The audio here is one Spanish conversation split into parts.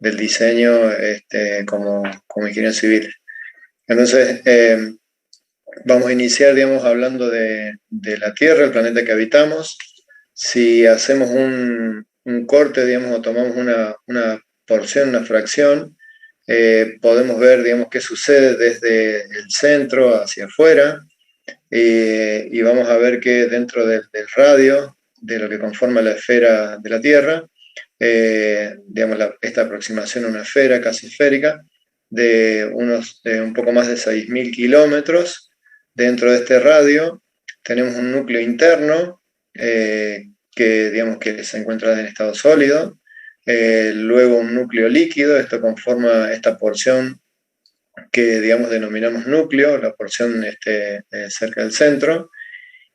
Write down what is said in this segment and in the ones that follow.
del diseño como ingeniero civil. Entonces, vamos a iniciar, digamos, hablando de la Tierra, el planeta que habitamos. Si hacemos un corte, digamos, o tomamos una porción, una fracción, podemos ver, digamos, qué sucede desde el centro hacia afuera, y vamos a ver que dentro del radio, de lo que conforma la esfera de la Tierra, digamos, esta aproximación a una esfera casi esférica, de un poco más de 6.000 kilómetros. Dentro de este radio tenemos un núcleo interno, que, digamos, que se encuentra en estado sólido, luego un núcleo líquido. Esto conforma esta porción que, digamos, denominamos núcleo, la porción cerca del centro,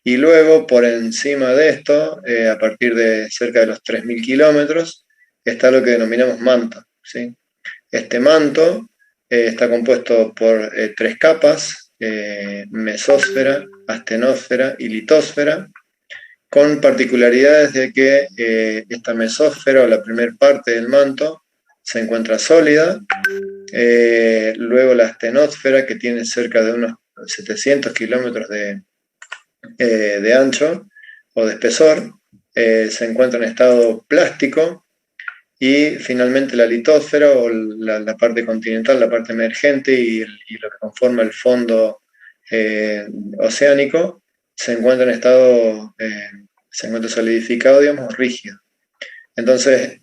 y luego por encima de esto, a partir de cerca de los 3.000 kilómetros, está lo que denominamos manto, ¿sí? Este manto está compuesto por tres capas: mesósfera, astenósfera y litosfera, con particularidades de que esta mesósfera, o la primera parte del manto, se encuentra sólida. Luego la astenósfera, que tiene cerca de unos 700 kilómetros de ancho o de espesor, se encuentra en estado plástico. Y finalmente la litosfera, o la parte continental, la parte emergente, y lo que conforma el fondo oceánico, se encuentra en estado, se encuentra solidificado, digamos, rígido. Entonces,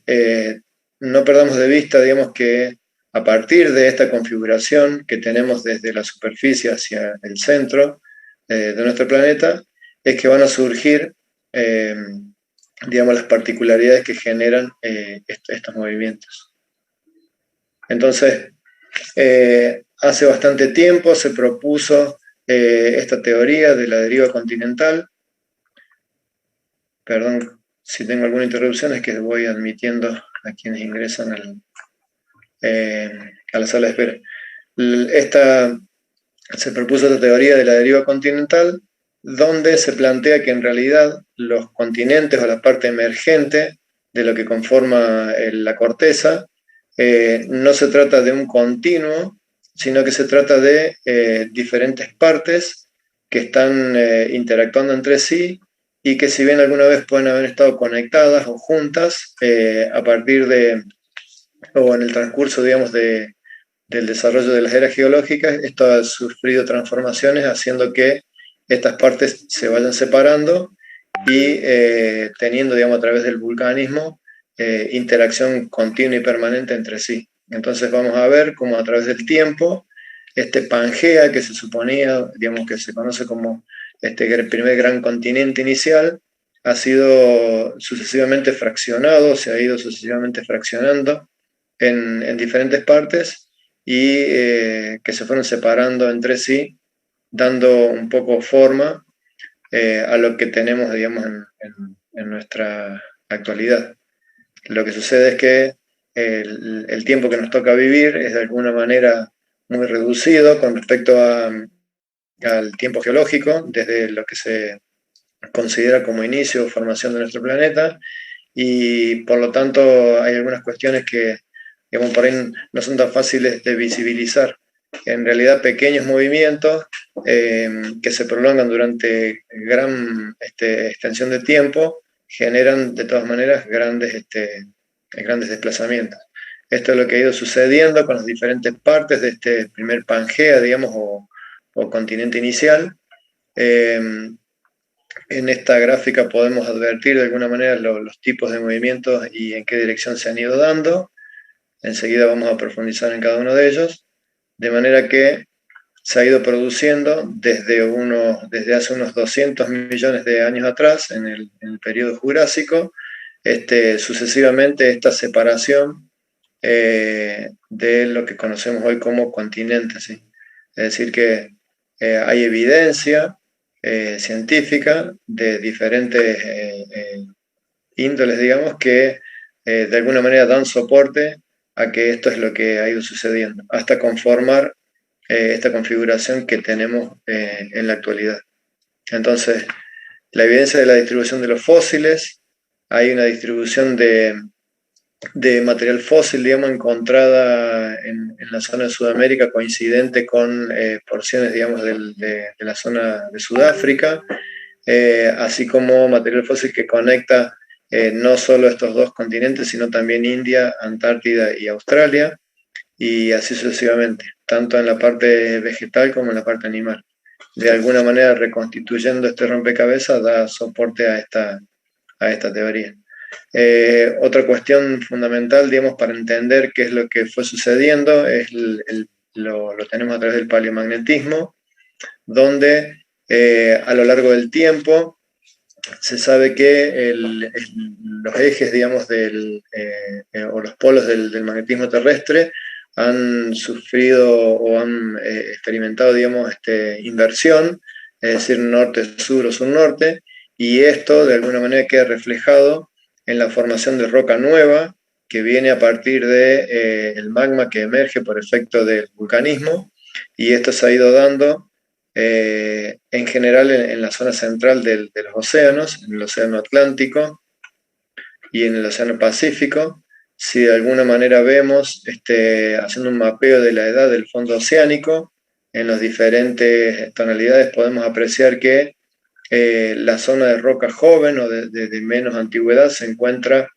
no perdamos de vista, digamos, que a partir de esta configuración que tenemos desde la superficie hacia el centro de nuestro planeta, es que van a surgir, digamos, las particularidades que generan estos movimientos. Entonces, hace bastante tiempo se propuso esta teoría de la deriva continental. Perdón si tengo alguna interrupción, es que voy admitiendo a quienes ingresan a la sala de espera. Se propuso esta teoría de la deriva continental, donde se plantea que en realidad los continentes, o la parte emergente de lo que conforma la corteza, no se trata de un continuo, sino que se trata de diferentes partes que están interactuando entre sí, y que, si bien alguna vez pueden haber estado conectadas o juntas, a partir de, o en el transcurso, digamos, del desarrollo de las eras geológicas, esto ha sufrido transformaciones, haciendo que estas partes se vayan separando y teniendo, digamos, a través del vulcanismo, interacción continua y permanente entre sí. Entonces vamos a ver cómo a través del tiempo, este Pangea, que se suponía, digamos, que se conoce como este primer gran continente inicial, ha sido sucesivamente fraccionado, se ha ido sucesivamente fraccionando en diferentes partes, y que se fueron separando entre sí, dando un poco forma a lo que tenemos, digamos, en nuestra actualidad. Lo que sucede es que el tiempo que nos toca vivir es de alguna manera muy reducido con respecto al tiempo geológico, desde lo que se considera como inicio o formación de nuestro planeta, y por lo tanto hay algunas cuestiones que, digamos, por ahí no son tan fáciles de visibilizar. En realidad, pequeños movimientos que se prolongan durante gran extensión de tiempo generan de todas maneras grandes desplazamientos. Esto es lo que ha ido sucediendo con las diferentes partes de este primer Pangea, digamos, o continente inicial. En esta gráfica podemos advertir de alguna manera los tipos de movimientos y en qué dirección se han ido dando. Enseguida vamos a profundizar en cada uno de ellos, de manera que se ha ido produciendo desde hace unos 200 millones de años atrás, en el periodo Jurásico, sucesivamente esta separación de lo que conocemos hoy como continentes, ¿sí? Es decir, que hay evidencia científica de diferentes índoles, digamos, que de alguna manera dan soporte a que esto es lo que ha ido sucediendo, hasta conformar esta configuración que tenemos en la actualidad. Entonces, la evidencia de la distribución de los fósiles: hay una distribución de material fósil, digamos, encontrada en la zona de Sudamérica, coincidente con porciones, digamos, de la zona de Sudáfrica, así como material fósil que conecta no solo estos dos continentes, sino también India, Antártida y Australia, y así sucesivamente, tanto en la parte vegetal como en la parte animal. De alguna manera, reconstituyendo este rompecabezas, da soporte a esta teoría. Otra cuestión fundamental, digamos, para entender qué es lo que fue sucediendo, lo tenemos a través del paleomagnetismo, donde a lo largo del tiempo se sabe que los ejes, digamos, o los polos del magnetismo terrestre han sufrido o han experimentado, digamos, inversión, es decir, norte-sur o sur-norte, y esto de alguna manera queda reflejado en la formación de roca nueva que viene a partir del magma que emerge por efecto del vulcanismo, y esto se ha ido dando en general en la zona central de los océanos, en el océano Atlántico y en el océano Pacífico. Si de alguna manera vemos, haciendo un mapeo de la edad del fondo oceánico, en las diferentes tonalidades podemos apreciar que la zona de roca joven o de menos antigüedad se encuentra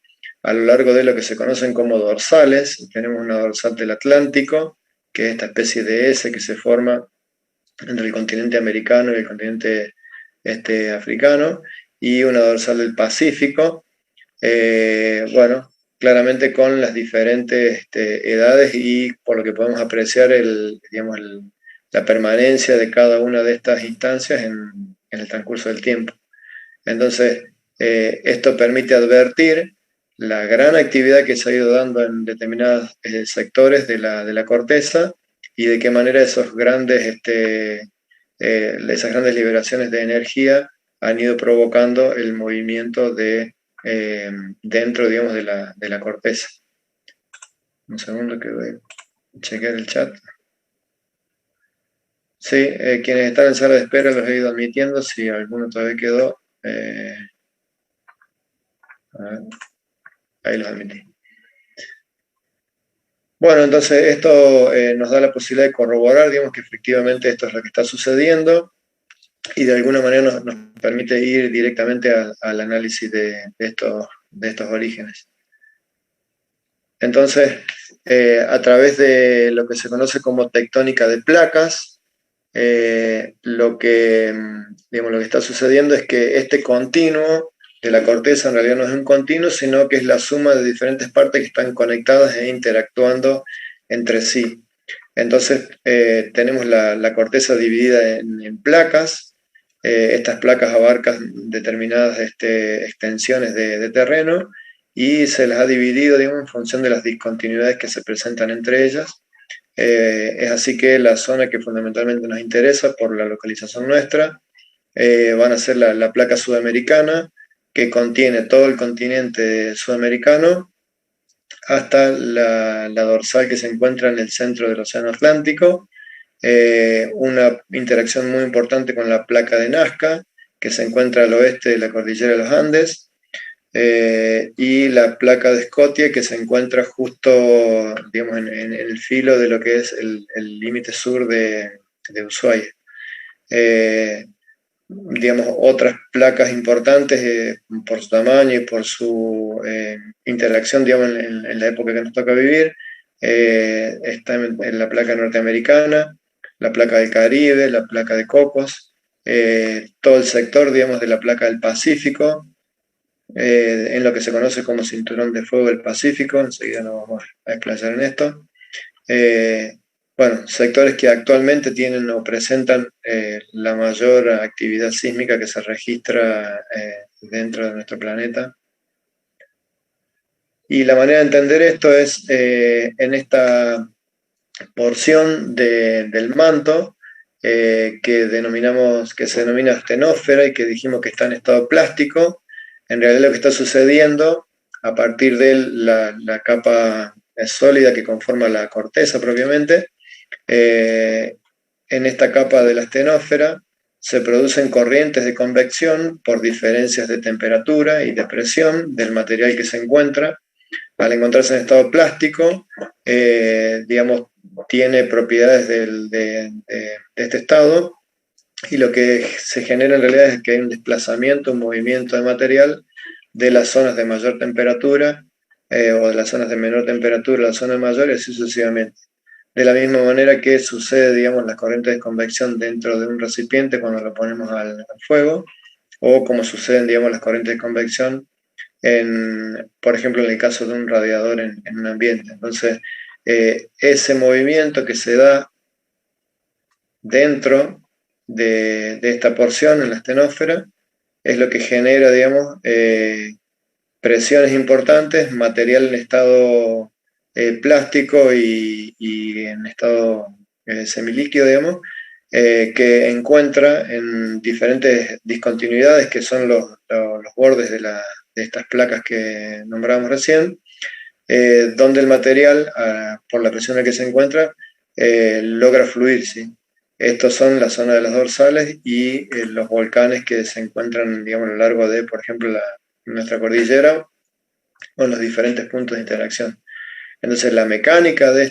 a lo largo de lo que se conocen como dorsales. Tenemos una dorsal del Atlántico, que es esta especie de S que se forma entre el continente americano y el continente africano, y una dorsal del Pacífico, bueno, claramente con las diferentes edades y por lo que podemos apreciar digamos, la permanencia de cada una de estas instancias en el transcurso del tiempo. Entonces, esto permite advertir la gran actividad que se ha ido dando en determinados sectores de la corteza y de qué manera esas grandes liberaciones de energía han ido provocando el movimiento dentro, digamos, de la corteza. Un segundo que voy a chequear el chat. Sí, quienes están en sala de espera los he ido admitiendo, si alguno todavía quedó, ahí los admití. Bueno, entonces esto nos da la posibilidad de corroborar, digamos, que efectivamente esto es lo que está sucediendo y de alguna manera nos permite ir directamente al análisis de estos orígenes. Entonces, a través de lo que se conoce como tectónica de placas, lo que está sucediendo es que este continuo de la corteza en realidad no es un continuo, sino que es la suma de diferentes partes que están conectadas e interactuando entre sí. Entonces tenemos la corteza dividida en placas. Estas placas abarcan determinadas extensiones de terreno y se las ha dividido, digamos, en función de las discontinuidades que se presentan entre ellas. Es así que la zona que fundamentalmente nos interesa por la localización nuestra van a ser la placa sudamericana, que contiene todo el continente sudamericano hasta la dorsal que se encuentra en el centro del Océano Atlántico, una interacción muy importante con la placa de Nazca, que se encuentra al oeste de la cordillera de los Andes, y la placa de Scotia, que se encuentra justo, digamos, en el filo de lo que es el límite sur de Ushuaia. Digamos, otras placas importantes por su tamaño y por su interacción, digamos, en la época que nos toca vivir, está en la placa norteamericana, la placa del Caribe, la placa de Cocos, todo el sector, digamos, de la placa del Pacífico, en lo que se conoce como Cinturón de Fuego del Pacífico. Enseguida nos vamos a explayar en esto. Bueno, sectores que actualmente tienen o presentan la mayor actividad sísmica que se registra dentro de nuestro planeta. Y la manera de entender esto es en esta porción del manto que se denomina astenósfera y que dijimos que está en estado plástico. En realidad lo que está sucediendo a partir de la capa sólida que conforma la corteza propiamente, en esta capa de la astenósfera se producen corrientes de convección por diferencias de temperatura y de presión del material que se encuentra, Al encontrarse en estado plástico, digamos, tiene propiedades de este estado, y lo que se genera en realidad es que hay un desplazamiento, un movimiento de material de las zonas de mayor temperatura o de las zonas de menor temperatura a las zonas mayores y así sucesivamente. De la misma manera que sucede, digamos, las corrientes de convección dentro de un recipiente cuando lo ponemos al fuego, o como suceden, digamos, las corrientes de convección por ejemplo, en el caso de un radiador en un ambiente. Entonces, ese movimiento que se da dentro de esta porción en la astenósfera es lo que genera, digamos, presiones importantes, material en estado plástico y en estado semilíquido, digamos, que encuentra en diferentes discontinuidades que son los bordes de estas placas que nombrábamos recién, donde el material, por la presión en la que se encuentra, logra fluir, ¿sí? Estos son la zona de las dorsales y los volcanes que se encuentran, digamos, a lo largo de, por ejemplo, nuestra cordillera o en los diferentes puntos de interacción. Entonces, la mecánica de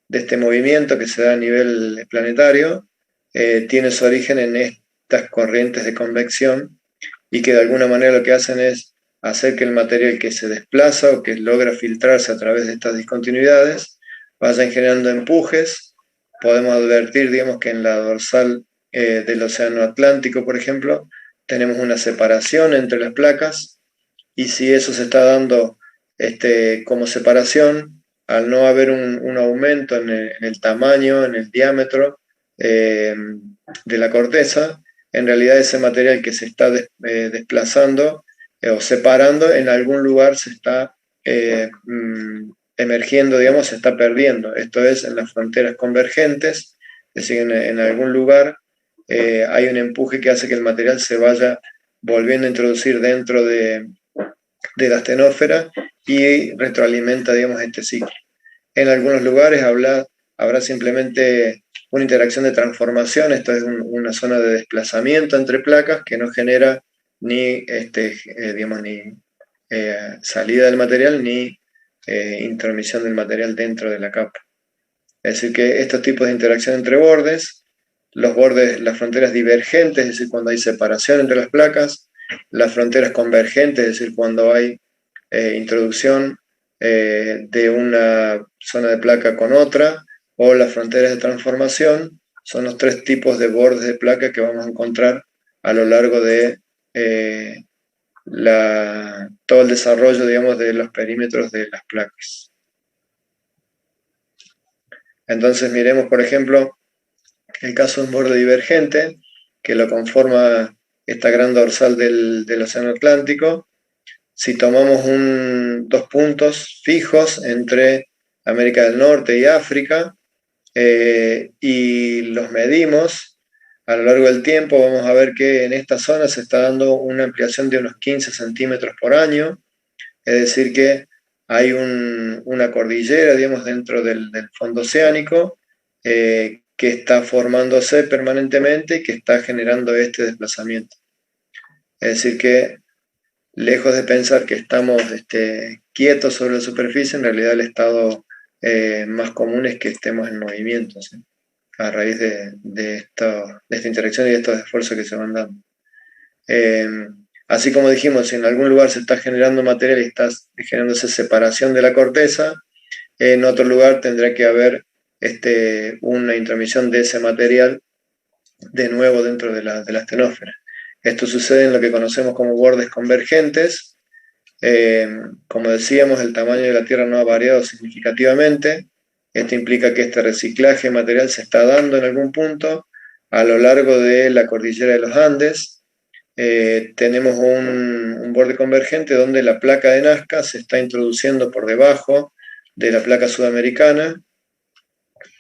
este movimiento que se da a nivel planetario tiene su origen en estas corrientes de convección y que de alguna manera lo que hacen es hacer que el material que se desplaza o que logra filtrarse a través de estas discontinuidades vayan generando empujes. Podemos advertir, digamos, que en la dorsal del Océano Atlántico, por ejemplo, tenemos una separación entre las placas, y si eso se está dando como separación, al no haber un aumento en el tamaño, en el diámetro de la corteza, en realidad ese material que se está desplazando o separando, en algún lugar se está emergiendo, digamos, se está perdiendo. Esto es en las fronteras convergentes, es decir, en algún lugar hay un empuje que hace que el material se vaya volviendo a introducir dentro de la astenósfera y retroalimenta, digamos, este ciclo. En algunos lugares habrá simplemente una interacción de transformación, esto es una zona de desplazamiento entre placas que no genera ni, digamos, ni salida del material ni intromisión del material dentro de la capa. Es decir, que estos tipos de interacción entre bordes, los bordes, las fronteras divergentes, es decir, cuando hay separación entre las placas, las fronteras convergentes, es decir, cuando hay introducción de una zona de placa con otra, o las fronteras de transformación, son los tres tipos de bordes de placa que vamos a encontrar a lo largo de todo el desarrollo, digamos, de los perímetros de las placas. Entonces miremos, por ejemplo, el caso de un borde divergente, que lo conforma esta gran dorsal del Océano Atlántico. Si tomamos dos puntos fijos entre América del Norte y África y los medimos a lo largo del tiempo, vamos a ver que en esta zona se está dando una ampliación de unos 15 centímetros por año, es decir que hay una cordillera, digamos, dentro del fondo oceánico que está formándose permanentemente y que está generando este desplazamiento. Es decir que lejos de pensar que estamos quietos sobre la superficie, en realidad el estado más común es que estemos en movimiento, ¿sí? A raíz de esta interacción y de estos esfuerzos que se van dando. Así como dijimos, si en algún lugar se está generando material y está generándose separación de la corteza, en otro lugar tendrá que haber una intromisión de ese material de nuevo dentro de la astenósfera. Esto sucede en lo que conocemos como bordes convergentes. Como decíamos, el tamaño de la Tierra no ha variado significativamente. Esto implica que este reciclaje de material se está dando en algún punto a lo largo de la cordillera de los Andes. Tenemos un borde convergente donde la placa de Nazca se está introduciendo por debajo de la placa sudamericana.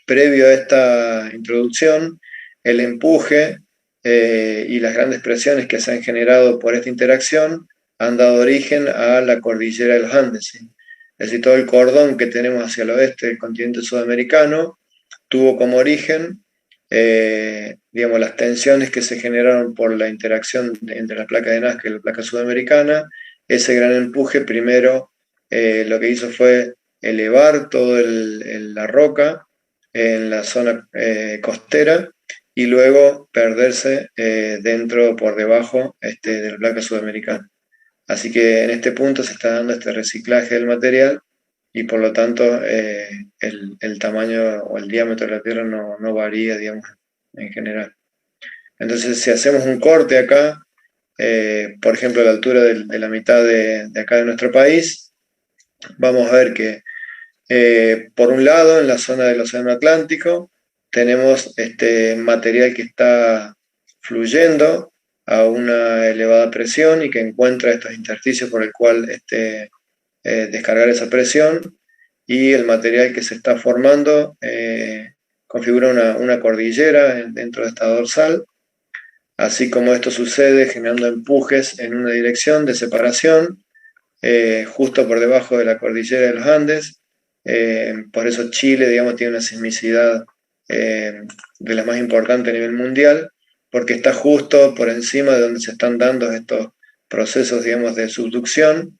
Previo a esta introducción, el empuje y las grandes presiones que se han generado por esta interacción han dado origen a la cordillera de los Andes, ¿sí? Es decir, todo el cordón que tenemos hacia el oeste del continente sudamericano tuvo como origen, digamos, las tensiones que se generaron por la interacción entre la placa de Nazca y la placa sudamericana, ese gran empuje primero lo que hizo fue elevar toda la roca en la zona costera y luego perderse dentro, por debajo de la placa sudamericana. Así que en este punto se está dando este reciclaje del material y por lo tanto el tamaño o el diámetro de la Tierra no varía, digamos, en general. Entonces, si hacemos un corte acá, por ejemplo, a la altura de la mitad de acá de nuestro país, vamos a ver que por un lado, en la zona del Océano Atlántico, tenemos este material que está fluyendo a una elevada presión y que encuentra estos intersticios por el cual descargar esa presión, y el material que se está formando configura una cordillera dentro de esta dorsal. Así como esto sucede generando empujes en una dirección de separación, justo por debajo de la cordillera de los Andes. Por eso Chile, digamos, tiene una sismicidad de las más importantes a nivel mundial, porque está justo por encima de donde se están dando estos procesos, digamos, de subducción.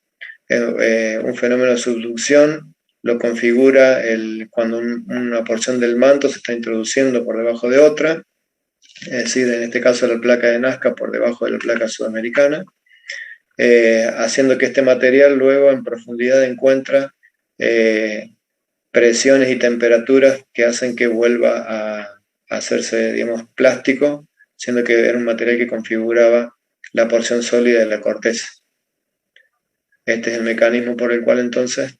Un fenómeno de subducción lo configura cuando una porción del manto se está introduciendo por debajo de otra, es decir, en este caso la placa de Nazca por debajo de la placa sudamericana, haciendo que este material luego en profundidad encuentra presiones y temperaturas que hacen que vuelva a hacerse, digamos, plástico, siendo que era un material que configuraba la porción sólida de la corteza. Este es el mecanismo por el cual entonces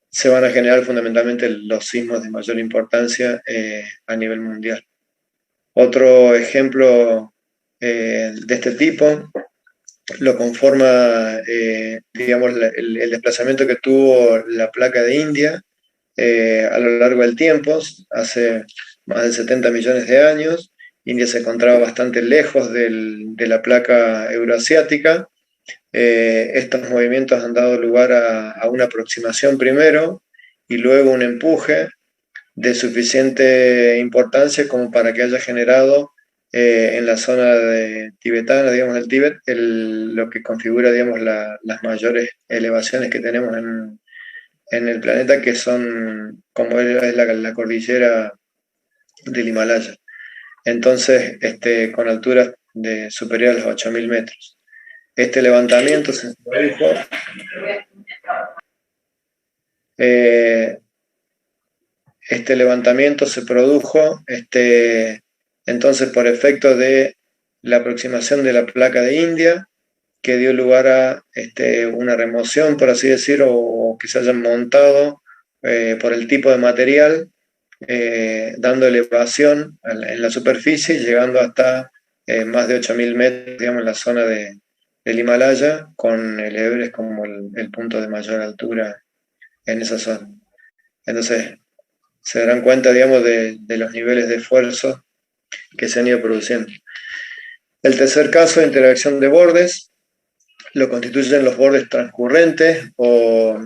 se van a generar fundamentalmente los sismos de mayor importancia a nivel mundial. Otro ejemplo de este tipo lo conforma, digamos, el desplazamiento que tuvo la placa de India a lo largo del tiempo. Hace más de 70 millones de años, India se encontraba bastante lejos de la placa euroasiática. Estos movimientos han dado lugar a una aproximación primero y luego un empuje de suficiente importancia como para que haya generado en la zona tibetana, digamos, del Tíbet, lo que configura, digamos, las mayores elevaciones que tenemos en el planeta, que son, como es la cordillera del Himalaya. Entonces, con alturas superiores a los 8.000 metros. Este levantamiento se produjo entonces por efecto de la aproximación de la placa de India, que dio lugar a una remoción, por así decirlo, o que se hayan montado por el tipo de material, dando elevación en la superficie, llegando hasta más de 8.000 metros, digamos, en la zona del Himalaya, con el Everest como el punto de mayor altura en esa zona. Entonces, se darán cuenta, digamos, de los niveles de esfuerzo que se han ido produciendo. El tercer caso de interacción de bordes lo constituyen los bordes transcurrentes o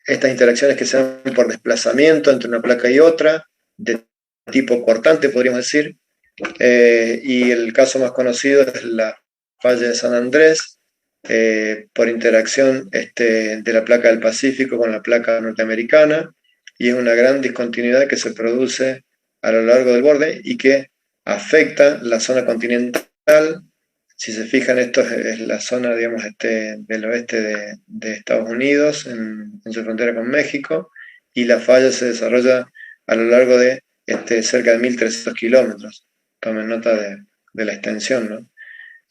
estas interacciones que se dan por desplazamiento entre una placa y otra, de tipo cortante, podríamos decir. Y el caso más conocido es la falla de San Andrés, por interacción de la placa del Pacífico con la placa norteamericana, y es una gran discontinuidad que se produce a lo largo del borde y que afecta la zona continental. Si se fijan, esto es la zona, digamos, del oeste de Estados Unidos, en su frontera con México, y la falla se desarrolla a lo largo de cerca de 1.300 kilómetros. Tomen nota de la extensión, ¿no?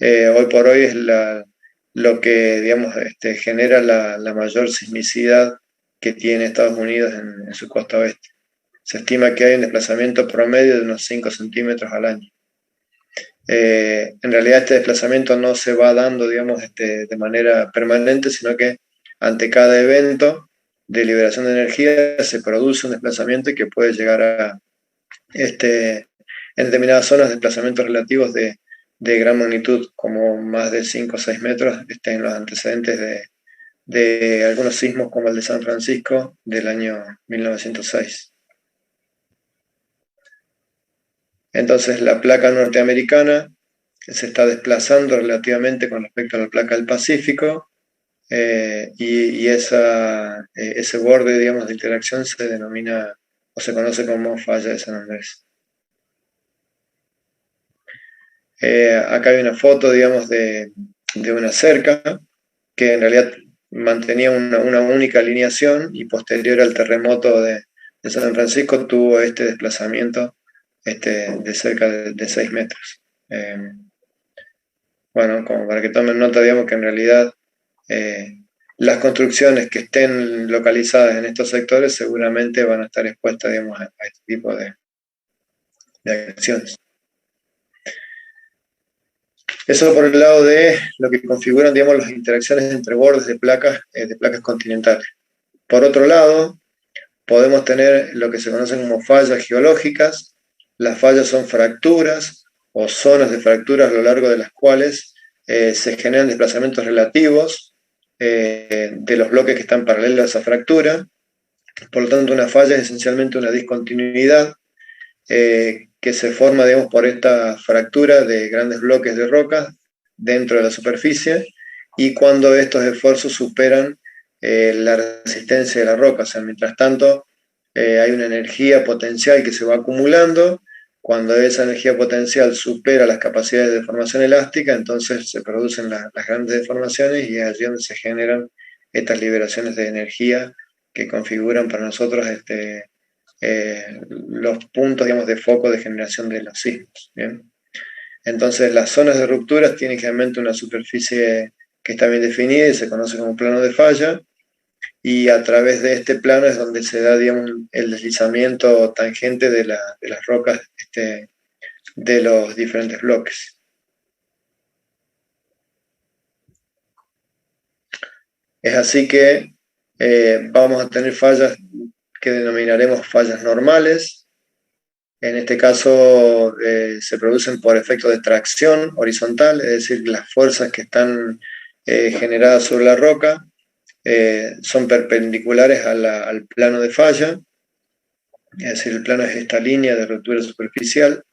Hoy por hoy es lo que, digamos, genera la mayor sismicidad que tiene Estados Unidos en su costa oeste. Se estima que hay un desplazamiento promedio de unos 5 centímetros al año. En realidad este desplazamiento no se va dando, digamos, de manera permanente, sino que ante cada evento de liberación de energía se produce un desplazamiento y que puede llegar a, en determinadas zonas, desplazamientos relativos de gran magnitud, como más de 5 o 6 metros, en los antecedentes de algunos sismos como el de San Francisco del año 1906. Entonces la placa norteamericana se está desplazando relativamente con respecto a la placa del Pacífico, y ese borde, digamos, de interacción se denomina o se conoce como falla de San Andrés. Acá hay una foto, digamos, de una cerca que en realidad mantenía una única alineación y posterior al terremoto de San Francisco tuvo este desplazamiento de cerca de 6 metros. Bueno, como para que tomen nota, digamos que en realidad las construcciones que estén localizadas en estos sectores seguramente van a estar expuestas, digamos, a este tipo de acciones. Eso por el lado de lo que configuran, digamos, las interacciones entre bordes de placas continentales. Por otro lado, podemos tener lo que se conocen como fallas geológicas. Las fallas son fracturas o zonas de fracturas a lo largo de las cuales se generan desplazamientos relativos de los bloques que están paralelos a esa fractura. Por lo tanto, una falla es esencialmente una discontinuidad que se forma, digamos, por esta fractura de grandes bloques de roca dentro de la superficie, y cuando estos esfuerzos superan la resistencia de la roca. O sea, mientras tanto, hay una energía potencial que se va acumulando. Cuando esa energía potencial supera las capacidades de deformación elástica, entonces se producen las grandes deformaciones, y es allí donde se generan estas liberaciones de energía que configuran para nosotros los puntos, digamos, de foco de generación de los sismos. ¿Bien? Entonces, las zonas de rupturas tienen generalmente una superficie que está bien definida y se conoce como plano de falla, y a través de este plano es donde se da, digamos, el deslizamiento tangente de las rocas de los diferentes bloques. Es así que vamos a tener fallas que denominaremos fallas normales. En este caso se producen por efecto de tracción horizontal, es decir, las fuerzas que están generadas sobre la roca son perpendiculares al plano de falla, es decir, el plano es esta línea de ruptura superficial,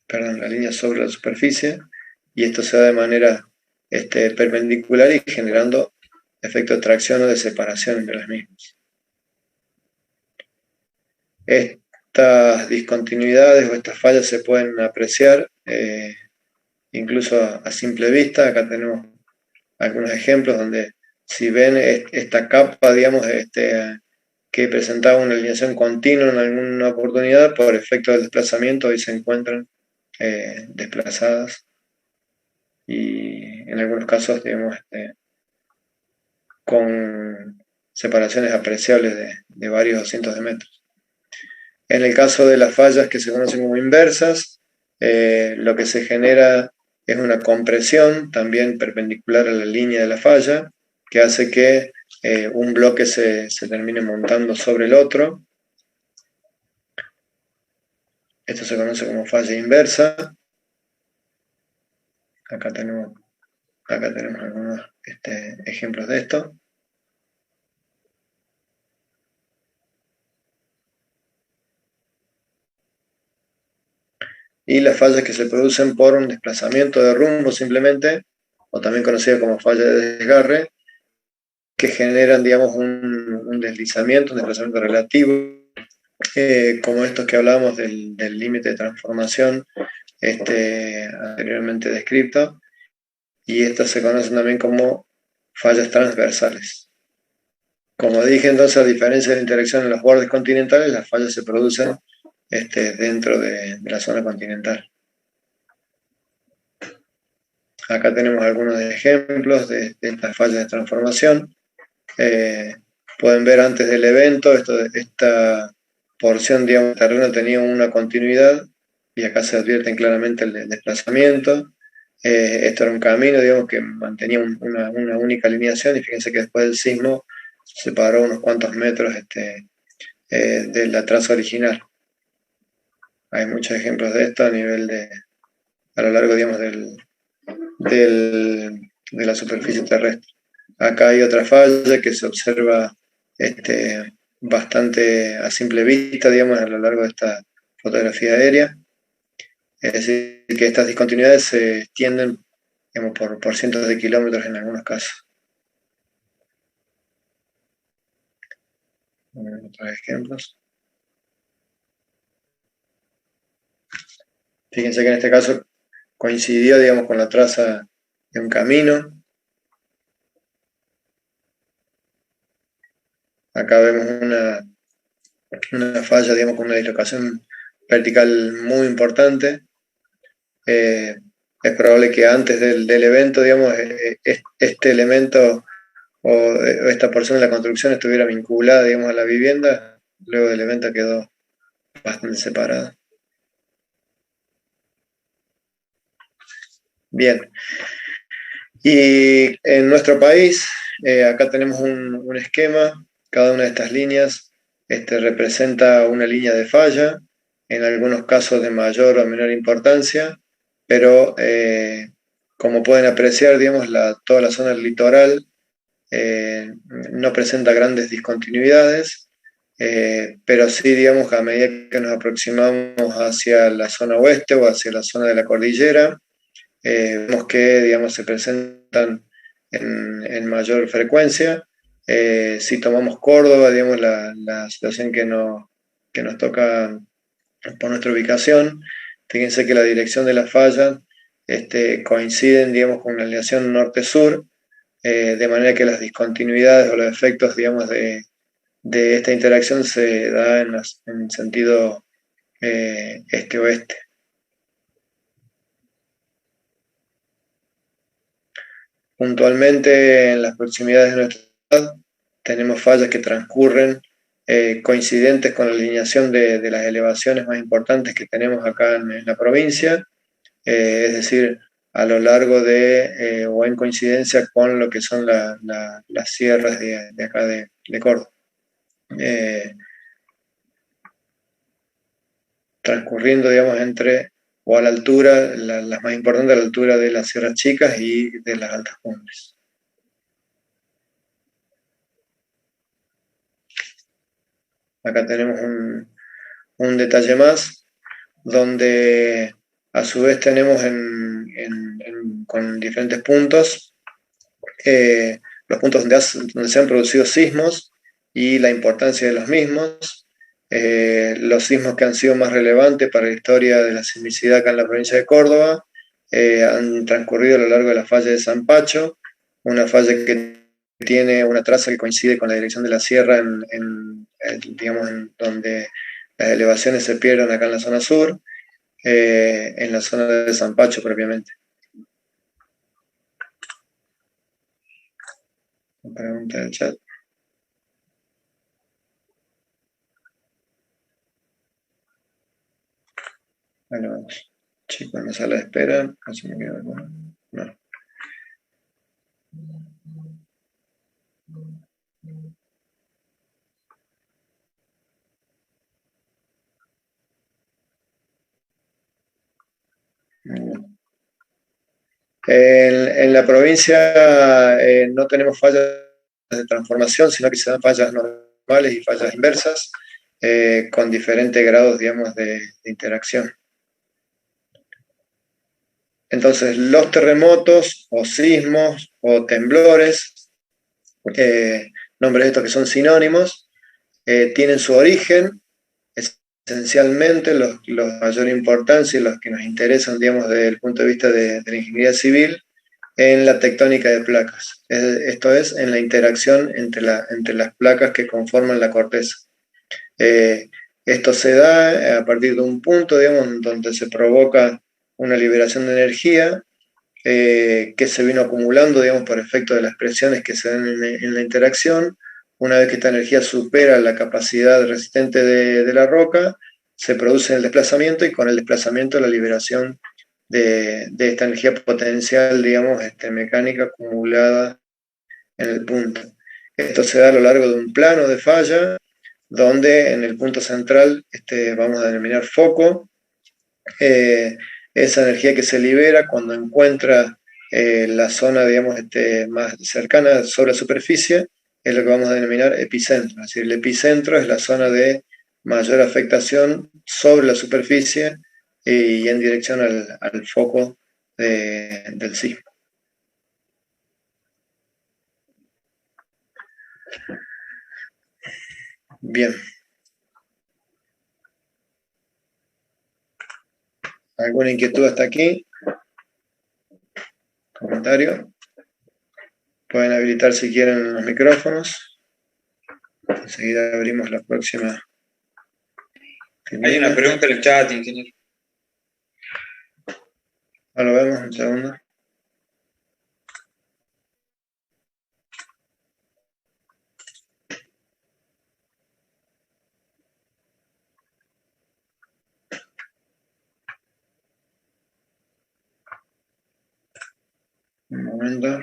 perdón, la línea sobre la superficie, y esto se da de manera perpendicular y generando efecto de tracción o de separación entre las mismas. Estas discontinuidades o estas fallas se pueden apreciar incluso a simple vista. Acá tenemos algunos ejemplos donde, si ven esta capa, digamos, que presentaba una alineación continua en alguna oportunidad, por efecto del desplazamiento hoy se encuentran desplazadas, y en algunos casos, digamos, con separaciones apreciables de varios cientos de metros. En el caso de las fallas que se conocen como inversas, lo que se genera es una compresión también perpendicular a la línea de la falla, que hace que un bloque se termine montando sobre el otro. Esto se conoce como falla inversa. Acá tenemos algunos ejemplos de esto. Y las fallas que se producen por un desplazamiento de rumbo simplemente, o también conocida como falla de desgarre, que generan, digamos, un deslizamiento, un desplazamiento relativo, como estos que hablábamos del límite de transformación anteriormente descrito, y estas se conocen también como fallas transversales. Como dije, entonces, a diferencia de la interacción en los bordes continentales, las fallas se producen dentro de la zona continental. Acá tenemos algunos ejemplos de estas fallas de transformación. Pueden ver antes del evento, esta porción, digamos, del terreno tenía una continuidad, y acá se advierten claramente el desplazamiento. Esto era un camino, digamos, que mantenía una única alineación, y fíjense que después del sismo se separó unos cuantos metros de la traza original. Hay muchos ejemplos de esto a lo largo, digamos, de la superficie terrestre. Acá hay otra falla que se observa bastante a simple vista, digamos, a lo largo de esta fotografía aérea. Es decir, que estas discontinuidades se extienden, digamos, por cientos de kilómetros en algunos casos. Otros ejemplos. Fíjense que en este caso coincidió, digamos, con la traza de un camino. Acá vemos una falla, digamos, con una dislocación vertical muy importante. Es probable que antes del evento, digamos, este elemento o esta porción de la construcción estuviera vinculada, digamos, a la vivienda. Luego del evento quedó bastante separada. Bien. Y en nuestro país, acá tenemos un esquema. Cada una de estas líneas representa una línea de falla, en algunos casos de mayor o menor importancia, pero como pueden apreciar, digamos, toda la zona del litoral no presenta grandes discontinuidades, pero sí, digamos, a medida que nos aproximamos hacia la zona oeste o hacia la zona de la cordillera, vemos que, digamos, se presentan en mayor frecuencia. Si tomamos Córdoba, digamos, la situación que nos toca por nuestra ubicación, fíjense que la dirección de la falla coinciden, digamos, con la alineación norte-sur, de manera que las discontinuidades o los efectos, digamos, de esta interacción se da en sentido este-oeste. Puntualmente en las proximidades de nuestra ciudad tenemos fallas que transcurren coincidentes con la alineación de las elevaciones más importantes que tenemos acá en la provincia, es decir, a lo largo o en coincidencia con lo que son las sierras de acá de Córdoba. Transcurriendo, digamos, o a la altura, las más importantes a la altura de las sierras chicas y de las altas cumbres. Acá tenemos un detalle más, donde a su vez tenemos con diferentes puntos, los puntos donde se han producido sismos y la importancia de los mismos. Los sismos que han sido más relevantes para la historia de la sismicidad acá en la provincia de Córdoba han transcurrido a lo largo de la falla de San Pacho, una falla que tiene una traza que coincide con la dirección de la sierra digamos, en donde las elevaciones se pierden acá en la zona sur, en la zona de San Pacho propiamente. Pregunta del chat. Bueno, vamos. Chicos, en la sala de espera, así me quedo alguno. No. En la provincia no tenemos fallas de transformación, sino que se dan fallas normales y fallas inversas, con diferentes grados, digamos, de interacción. Entonces, los terremotos o sismos o temblores, nombres estos que son sinónimos, tienen su origen, esencialmente los de mayor importancia y los que nos interesan, digamos, desde el punto de vista de la ingeniería civil, en la tectónica de placas. Esto es, en la interacción entre las placas que conforman la corteza. Esto se da a partir de un punto, digamos, donde se provoca una liberación de energía que se vino acumulando, digamos, por efecto de las presiones que se dan en la interacción. Una vez que esta energía supera la capacidad resistente de la roca, se produce el desplazamiento y con el desplazamiento la liberación de esta energía potencial, digamos, mecánica acumulada en el punto. Esto se da a lo largo de un plano de falla, donde en el punto central vamos a denominar foco. Esa energía que se libera cuando encuentra la zona, digamos, más cercana sobre la superficie, es lo que vamos a denominar epicentro. Es decir, el epicentro es la zona de mayor afectación sobre la superficie y en dirección al foco del sismo. Bien. ¿Alguna inquietud hasta aquí? ¿Comentario? Pueden habilitar si quieren los micrófonos. Enseguida abrimos la próxima. Hay una pregunta en el chat, ingeniero. Lo vemos, un segundo. Un momento.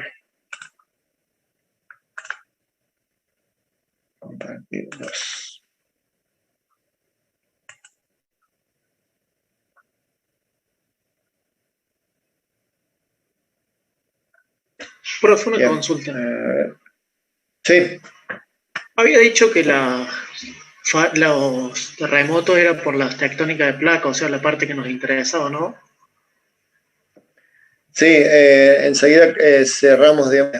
Compartir dos. Profe, una consulta. Sí. Había dicho que los terremotos era por las tectónicas de placas, o sea, la parte que nos interesaba, ¿no? Sí, enseguida cerramos, digamos,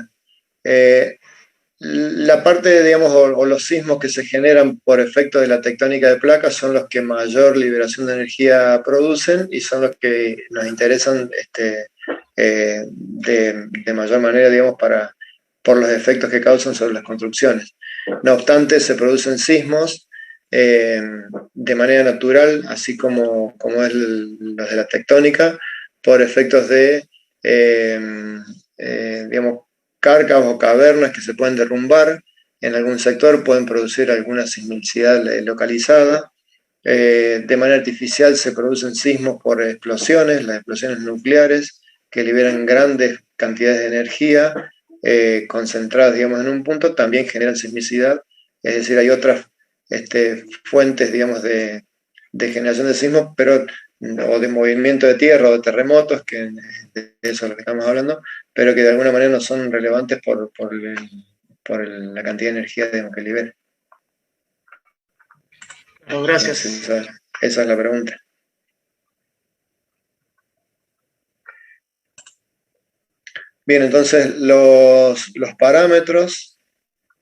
la parte, digamos, o los sismos que se generan por efecto de la tectónica de placas son los que mayor liberación de energía producen y son los que nos interesan de mayor manera, digamos, por los efectos que causan sobre las construcciones. No obstante, se producen sismos de manera natural, así como es los de la tectónica, por efectos de, digamos, cárcavas o cavernas que se pueden derrumbar en algún sector, pueden producir alguna sismicidad localizada. De manera artificial se producen sismos por explosiones, las explosiones nucleares, que liberan grandes cantidades de energía concentradas, digamos, en un punto, también generan sismicidad. Es decir, hay otras fuentes, digamos, de generación de sismos, pero o de movimiento de tierra o de terremotos, que de eso es lo que estamos hablando, pero que de alguna manera no son relevantes por la cantidad de energía, digamos, que libera. No, gracias. Esa es la pregunta. Bien, entonces los parámetros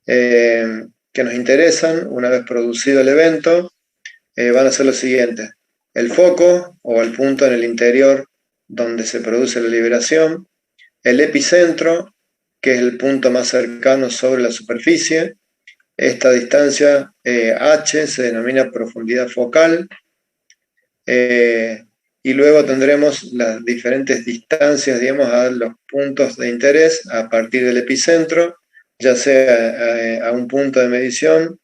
que nos interesan, una vez producido el evento, van a ser los siguientes. El foco o el punto en el interior donde se produce la liberación, el epicentro, que es el punto más cercano sobre la superficie. Esta distancia h se denomina profundidad focal. Y luego tendremos las diferentes distancias, digamos, a los puntos de interés a partir del epicentro, ya sea a un punto de medición,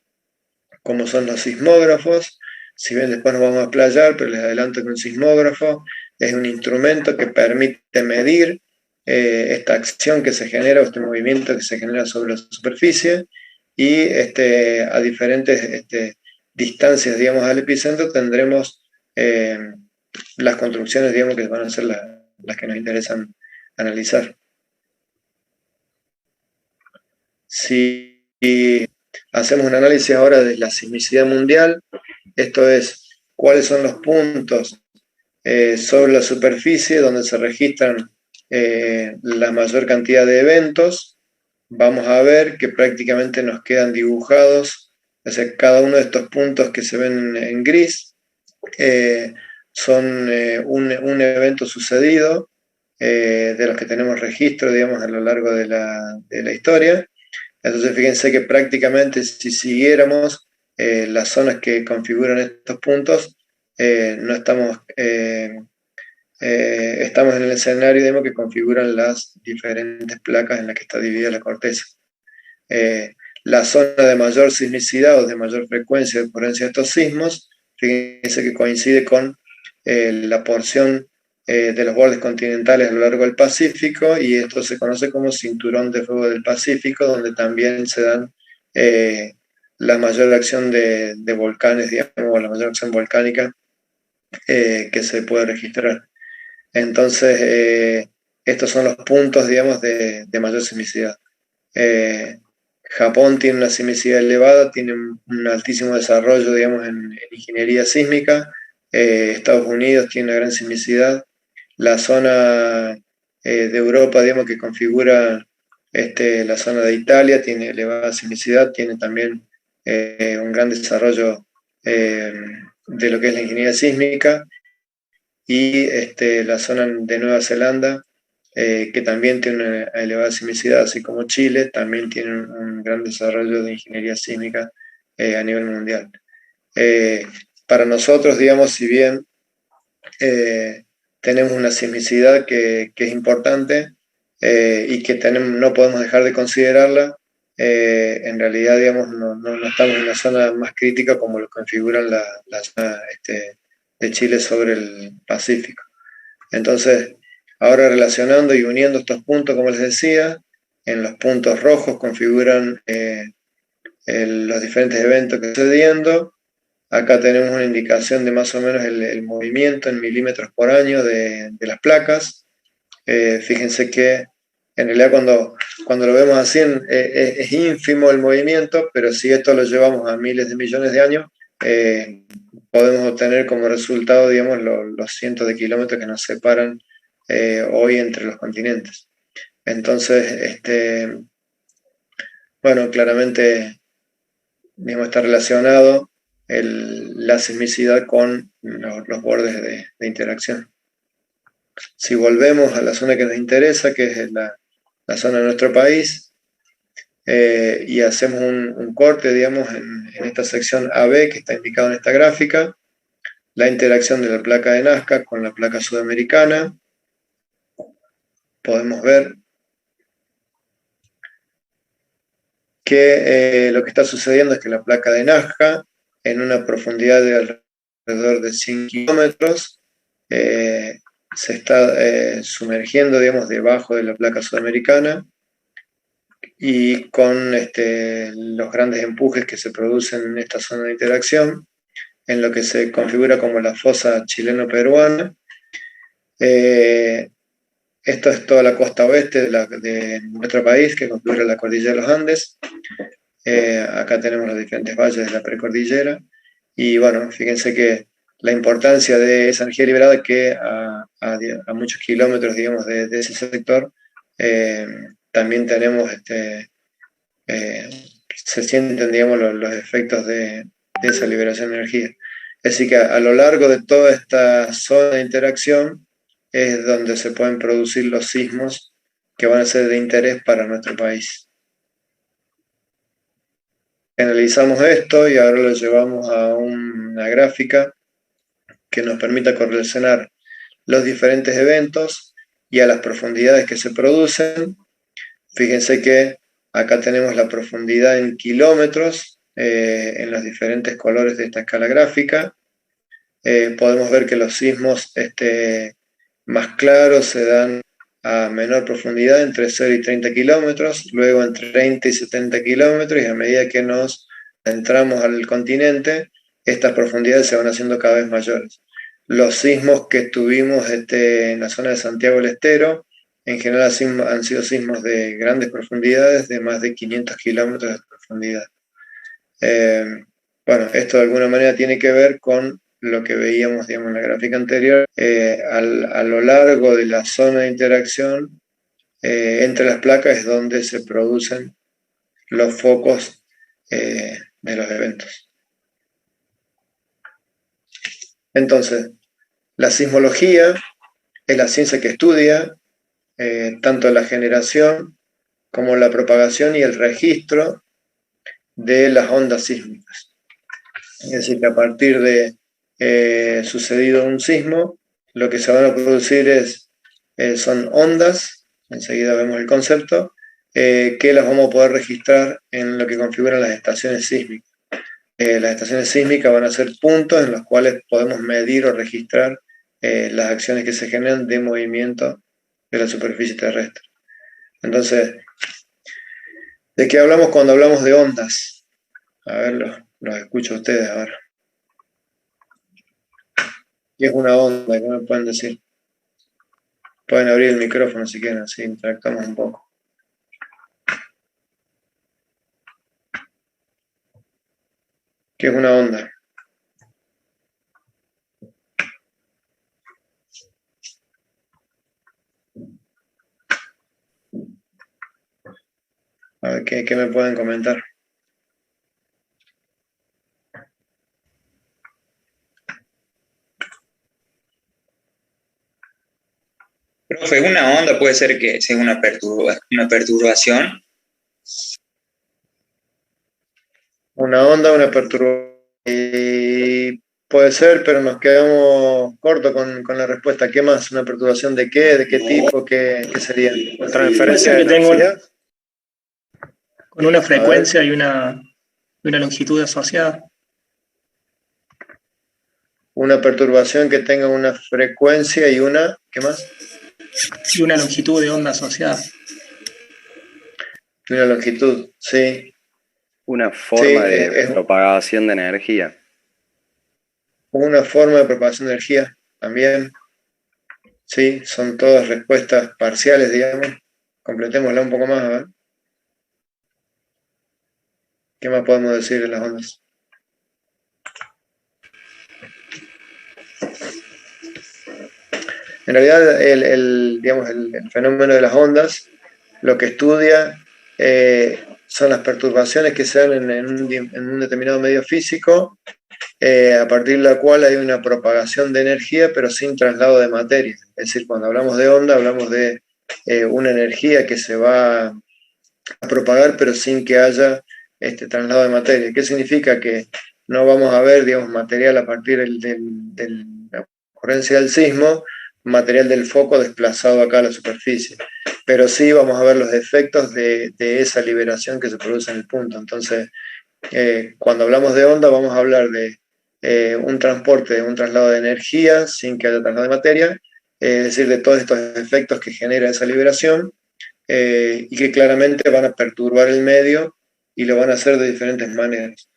como son los sismógrafos. Si bien después nos vamos a explayar, pero les adelanto que un sismógrafo es un instrumento que permite medir esta acción que se genera, o este movimiento que se genera sobre la superficie, y a diferentes distancias, digamos, al epicentro tendremos las construcciones, digamos, que van a ser las que nos interesan analizar. Si hacemos un análisis ahora de la sismicidad mundial, esto es, cuáles son los puntos sobre la superficie donde se registran la mayor cantidad de eventos, vamos a ver que prácticamente nos quedan dibujados, o sea, cada uno de estos puntos que se ven en gris son un evento sucedido de los que tenemos registro, digamos, a lo largo de la historia. Entonces, fíjense que prácticamente si siguiéramos las zonas que configuran estos puntos, no estamos, estamos en el escenario, digamos, que configuran las diferentes placas en las que está dividida la corteza. La zona de mayor sismicidad o de mayor frecuencia de ocurrencia de estos sismos, fíjense que coincide con la porción de los bordes continentales a lo largo del Pacífico, y esto se conoce como cinturón de fuego del Pacífico, donde también se dan la mayor acción de volcanes, digamos, o la mayor acción volcánica que se puede registrar. Entonces, estos son los puntos, digamos, de mayor sismicidad. Japón tiene una sismicidad elevada, tiene un altísimo desarrollo, digamos, en ingeniería sísmica. Estados Unidos tiene una gran sismicidad. La zona de Europa, digamos, que configura la zona de Italia, tiene elevada sismicidad, tiene también un gran desarrollo de lo que es la ingeniería sísmica, y la zona de Nueva Zelanda, que también tiene una elevada sismicidad, así como Chile, también tiene un gran desarrollo de ingeniería sísmica a nivel mundial. Para nosotros, digamos, si bien tenemos una sismicidad que es importante y que no podemos dejar de considerarla, en realidad, digamos, no estamos en una zona más crítica como lo configuran la zona de Chile sobre el Pacífico. Entonces, ahora relacionando y uniendo estos puntos, como les decía, en los puntos rojos configuran los diferentes eventos que están sucediendo. Acá tenemos una indicación de más o menos el movimiento en milímetros por año de las placas. Fíjense que en realidad cuando lo vemos así es ínfimo el movimiento, pero si esto lo llevamos a miles de millones de años, podemos obtener como resultado, digamos, los cientos de kilómetros que nos separan hoy entre los continentes. Entonces, bueno, claramente, digamos, está relacionado la sismicidad con los bordes de interacción. Si volvemos a la zona que nos interesa, que es la zona de nuestro país, y hacemos un corte, digamos, en esta sección AB que está indicado en esta gráfica, la interacción de la placa de Nazca con la placa sudamericana, podemos ver que lo que está sucediendo es que la placa de Nazca, en una profundidad de alrededor de 100 kilómetros, se está sumergiendo, digamos, debajo de la placa sudamericana, y con los grandes empujes que se producen en esta zona de interacción, en lo que se configura como la fosa chileno-peruana. Esto es toda la costa oeste de nuestro país, que configura la cordillera de los Andes. Acá tenemos los diferentes valles de la precordillera. Y bueno, fíjense que la importancia de esa energía liberada, que a muchos kilómetros, digamos, de ese sector, también tenemos, se sienten, digamos, los efectos de esa liberación de energía. Así que a lo largo de toda esta zona de interacción es donde se pueden producir los sismos que van a ser de interés para nuestro país. Analizamos esto y ahora lo llevamos a una gráfica que nos permita correlacionar los diferentes eventos y a las profundidades que se producen. Fíjense que acá tenemos la profundidad en kilómetros en los diferentes colores de esta escala gráfica. Podemos ver que los sismos más claros se dan a menor profundidad, entre 0 y 30 kilómetros, luego entre 30 y 70 kilómetros, y a medida que nos entramos al continente, estas profundidades se van haciendo cada vez mayores. Los sismos que tuvimos en la zona de Santiago del Estero, en general han sido sismos de grandes profundidades, de más de 500 kilómetros de profundidad. Bueno, esto de alguna manera tiene que ver con lo que veíamos, digamos, en la gráfica anterior. A lo largo de la zona de interacción entre las placas es donde se producen los focos de los eventos. Entonces, la sismología es la ciencia que estudia tanto la generación como la propagación y el registro de las ondas sísmicas. Es decir, que a partir de sucedido un sismo, lo que se van a producir son ondas, enseguida vemos el concepto, que las vamos a poder registrar en lo que configuran las estaciones sísmicas. Las estaciones sísmicas van a ser puntos en los cuales podemos medir o registrar las acciones que se generan de movimiento de la superficie terrestre. Entonces, ¿de qué hablamos cuando hablamos de ondas? A ver, los escucho a ustedes ahora. ¿Qué es una onda? ¿Qué me pueden decir? Pueden abrir el micrófono si quieren, así interactuamos un poco. ¿Qué es una onda? ¿Qué me pueden comentar? Profe, una onda puede ser que sea una perturbación. Una onda, una perturbación. Puede ser, pero nos quedamos cortos con la respuesta. ¿Qué más? ¿Una perturbación de qué? ¿De qué tipo? ¿Qué sería? ¿Transferencia de energía? Con una frecuencia y una longitud asociada. Una perturbación que tenga una frecuencia y una... ¿Qué más? Y una longitud de onda asociada. Y una longitud, sí. Una forma de propagación de energía. Una forma de propagación de energía también. Sí, son todas respuestas parciales, digamos. Completémosla un poco más, a ver. ¿Qué más podemos decir de las ondas? En realidad, digamos, el fenómeno de las ondas, lo que estudia son las perturbaciones que se dan en un determinado medio físico, a partir de la cual hay una propagación de energía, pero sin traslado de materia. Es decir, cuando hablamos de onda, hablamos de una energía que se va a propagar, pero sin que haya este traslado de materia. ¿Qué significa? Que no vamos a ver, digamos, material a partir de la ocurrencia del sismo, material del foco desplazado acá a la superficie, pero sí vamos a ver los efectos de esa liberación que se produce en el punto. Entonces, cuando hablamos de onda, vamos a hablar de un transporte, un traslado de energía sin que haya traslado de materia, es decir, de todos estos efectos que genera esa liberación, y que claramente van a perturbar el medio y lo van a hacer de diferentes maneras.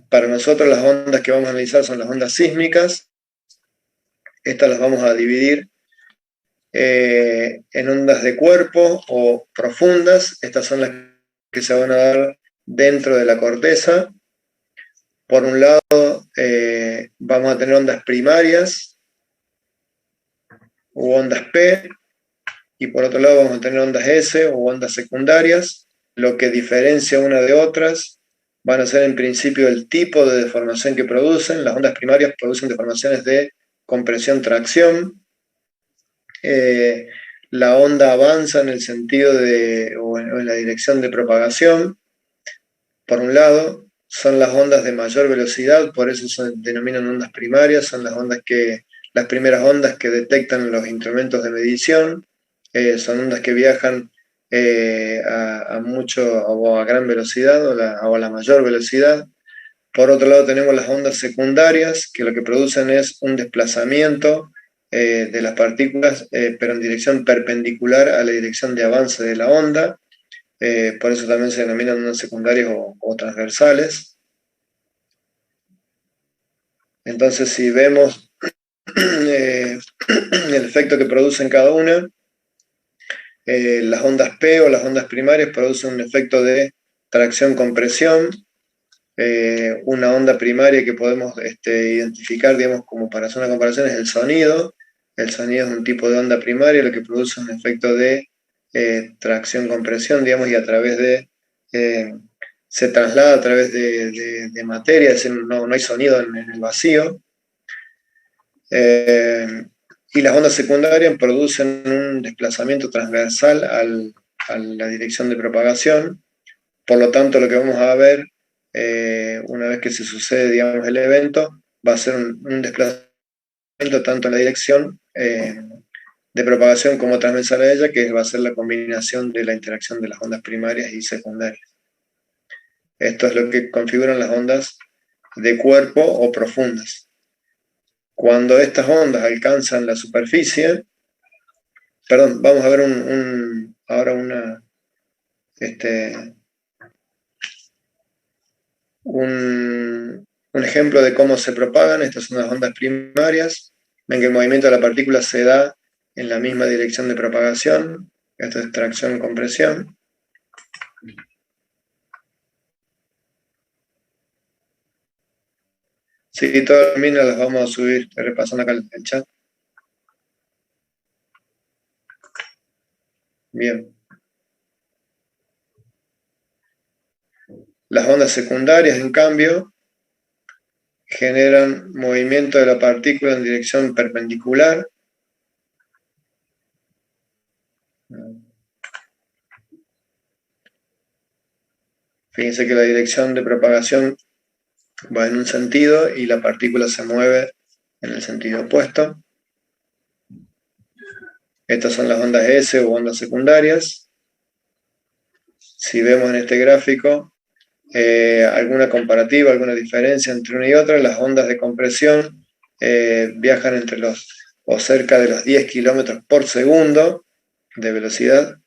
Para nosotros las ondas que vamos a analizar son las ondas sísmicas. Estas las vamos a dividir en ondas de cuerpo o profundas. Estas son las que se van a dar dentro de la corteza. Por un lado, vamos a tener ondas primarias u ondas P, y por otro lado vamos a tener ondas S o ondas secundarias. Lo que diferencia una de otras van a ser en principio el tipo de deformación que producen. Las ondas primarias producen deformaciones de compresión-tracción. La onda avanza en el sentido o en la dirección de propagación. Por un lado, son las ondas de mayor velocidad, por eso se denominan ondas primarias, son las primeras ondas que detectan los instrumentos de medición. Son ondas que viajan a mucho o a gran velocidad o a la mayor velocidad. Por otro lado tenemos las ondas secundarias, que lo que producen es un desplazamiento de las partículas, pero en dirección perpendicular a la dirección de avance de la onda. Por eso también se denominan ondas secundarias o transversales. Entonces, si vemos el efecto que producen cada una, las ondas P o las ondas primarias producen un efecto de tracción-compresión. Una onda primaria que podemos identificar, digamos, como para hacer una comparación, es el sonido. El sonido es un tipo de onda primaria, lo que produce un efecto de tracción-compresión, digamos, y a través de... se traslada a través de materia, es decir, no hay sonido en el vacío. Y las ondas secundarias producen un desplazamiento transversal a la dirección de propagación. Por lo tanto, lo que vamos a ver una vez que se sucede, digamos, el evento, va a ser un desplazamiento tanto en la dirección de propagación como transversal a ella, que va a ser la combinación de la interacción de las ondas primarias y secundarias. Esto es lo que configuran las ondas de cuerpo o profundas. Cuando estas ondas alcanzan la superficie, perdón, vamos a ver ahora un ejemplo de cómo se propagan. Estas son las ondas primarias. Ven que el movimiento de la partícula se da en la misma dirección de propagación. Esto es tracción-compresión. Sí, todas las minas las vamos a subir, repasando acá el chat. Bien. Las ondas secundarias, en cambio, generan movimiento de la partícula en dirección perpendicular. Fíjense que la dirección de propagación va en un sentido y la partícula se mueve en el sentido opuesto. Estas son las ondas S o ondas secundarias. Si vemos en este gráfico alguna comparativa, alguna diferencia entre una y otra, las ondas de compresión viajan entre o cerca de los 10 kilómetros por segundo de velocidad.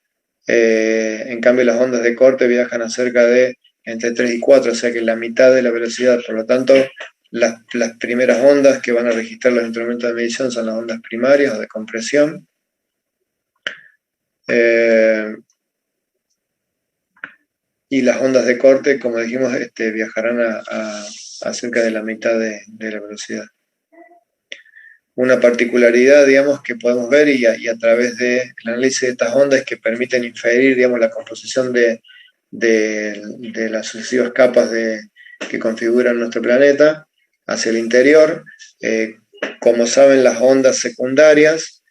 En cambio, las ondas de corte viajan a cerca de entre 3 y 4, o sea que la mitad de la velocidad. Por lo tanto, las primeras ondas que van a registrar los instrumentos de medición son las ondas primarias o de compresión. Y las ondas de corte, como dijimos, viajarán a cerca de la mitad de la velocidad. Una particularidad, digamos, que podemos ver y a través del análisis de estas ondas que permiten inferir, digamos, la composición de las sucesivas capas que configuran nuestro planeta hacia el interior. Como saben, las ondas secundarias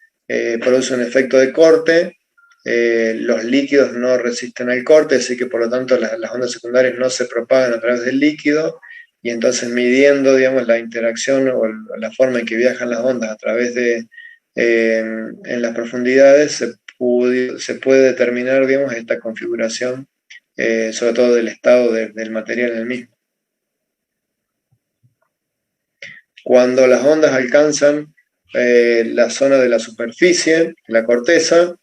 producen un efecto de corte. Los líquidos no resisten al corte, así que por lo tanto las ondas secundarias no se propagan a través del líquido, y entonces midiendo, digamos, la interacción o la forma en que viajan las ondas a través en las profundidades, se puede determinar, digamos, esta configuración, sobre todo del estado del material en el mismo. Cuando las ondas alcanzan la zona de la superficie, la corteza,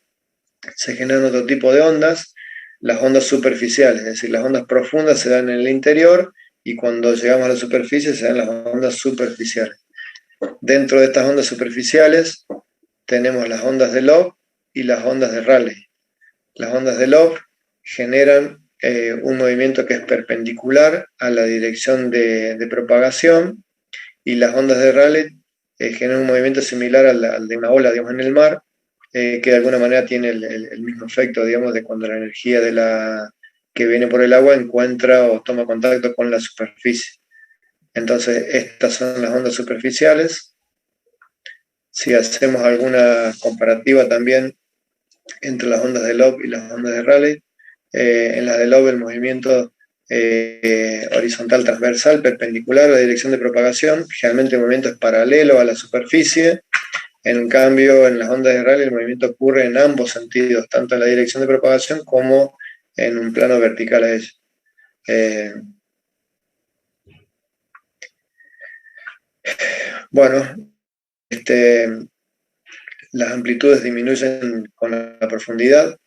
se generan otro tipo de ondas, las ondas superficiales, es decir, las ondas profundas se dan en el interior, y cuando llegamos a la superficie se dan las ondas superficiales. Dentro de estas ondas superficiales tenemos las ondas de Love y las ondas de Rayleigh. Las ondas de Love generan un movimiento que es perpendicular a la dirección de propagación, y las ondas de Rayleigh generan un movimiento similar al de una ola, digamos, en el mar, que de alguna manera tiene el mismo efecto, digamos, de cuando la energía que viene por el agua encuentra o toma contacto con la superficie. Entonces, estas son las ondas superficiales. Si hacemos alguna comparativa también entre las ondas de Love y las ondas de Rayleigh, en las de Love el movimiento horizontal transversal, perpendicular a la dirección de propagación, generalmente el movimiento es paralelo a la superficie. En cambio, en las ondas de Rayleigh el movimiento ocurre en ambos sentidos, tanto en la dirección de propagación como en un plano vertical a ella. Bueno, las amplitudes disminuyen con la profundidad,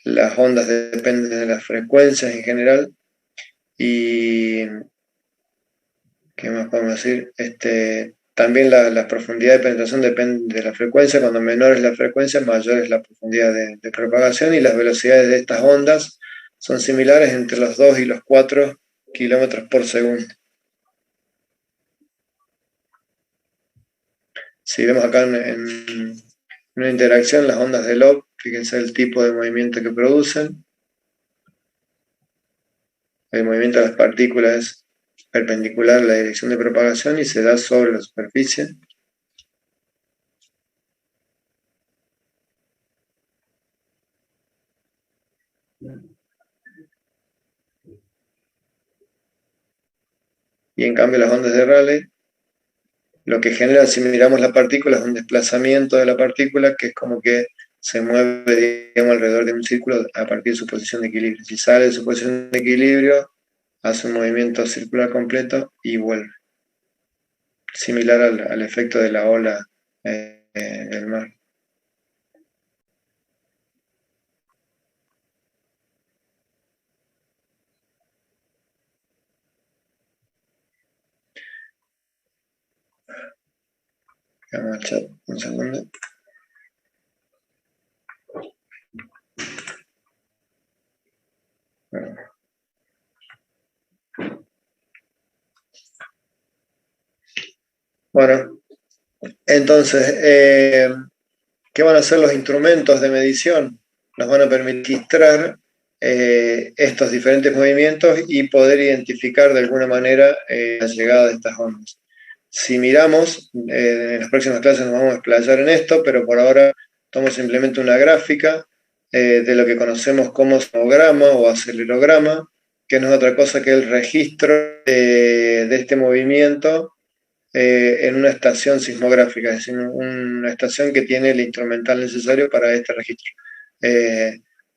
las ondas dependen de las frecuencias en general, y ¿qué más podemos decir? También la profundidad de penetración depende de la frecuencia. Cuando menor es la frecuencia, mayor es la profundidad de propagación, y las velocidades de estas ondas son similares entre los 2 y los 4 kilómetros por segundo. Si vemos acá en una interacción, las ondas de Love, fíjense el tipo de movimiento que producen. El movimiento de las partículas es perpendicular a la dirección de propagación y se da sobre la superficie. Y en cambio las ondas de Rayleigh, lo que genera, si miramos la partícula, es un desplazamiento de la partícula, que es como que se mueve, digamos, alrededor de un círculo a partir de su posición de equilibrio. Si sale de su posición de equilibrio, hace un movimiento circular completo y vuelve. Similar al efecto de la ola del mar. Vamos al chat un segundo. Bueno, entonces, ¿qué van a hacer los instrumentos de medición? Nos van a permitir registrar estos diferentes movimientos y poder identificar de alguna manera la llegada de estas ondas. Si miramos, en las próximas clases nos vamos a explayar en esto, pero por ahora tomo simplemente una gráfica de lo que conocemos como sismograma o acelerograma, que no es otra cosa que el registro de este movimiento en una estación sismográfica, es decir, una estación que tiene el instrumental necesario para este registro.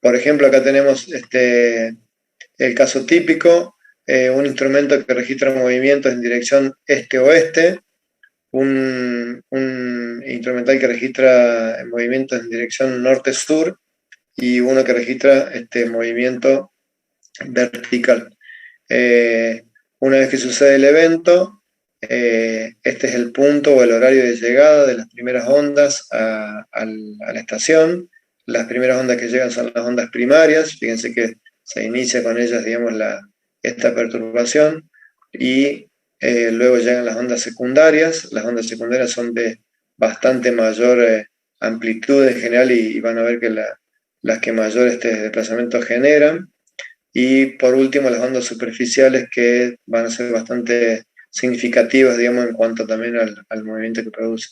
Por ejemplo, acá tenemos el caso típico, un instrumento que registra movimientos en dirección este-oeste, un instrumental que registra movimientos en dirección norte-sur y uno que registra movimiento vertical. Una vez que sucede el evento, este es el punto o el horario de llegada de las primeras ondas a la estación. Las primeras ondas que llegan son las ondas primarias, fíjense que se inicia con ellas, digamos, esta perturbación, y luego llegan las ondas secundarias. Las ondas secundarias son de bastante mayor amplitud en general y van a ver que las que mayor desplazamiento generan. Y por último, las ondas superficiales, que van a ser bastante significativas, digamos, en cuanto también al movimiento que produce.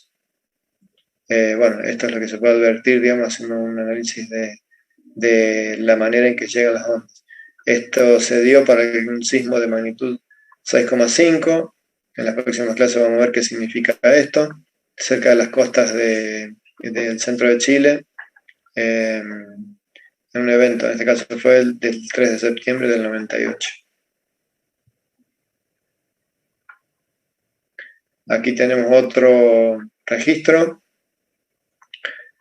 Bueno, esto es lo que se puede advertir, digamos, haciendo un análisis de la manera en que llegan las ondas. Esto se dio para un sismo de magnitud 6,5. En las próximas clases vamos a ver qué significa esto, cerca de las costas del centro de Chile, en un evento, en este caso fue el del 3 de septiembre del 98. Aquí tenemos otro registro,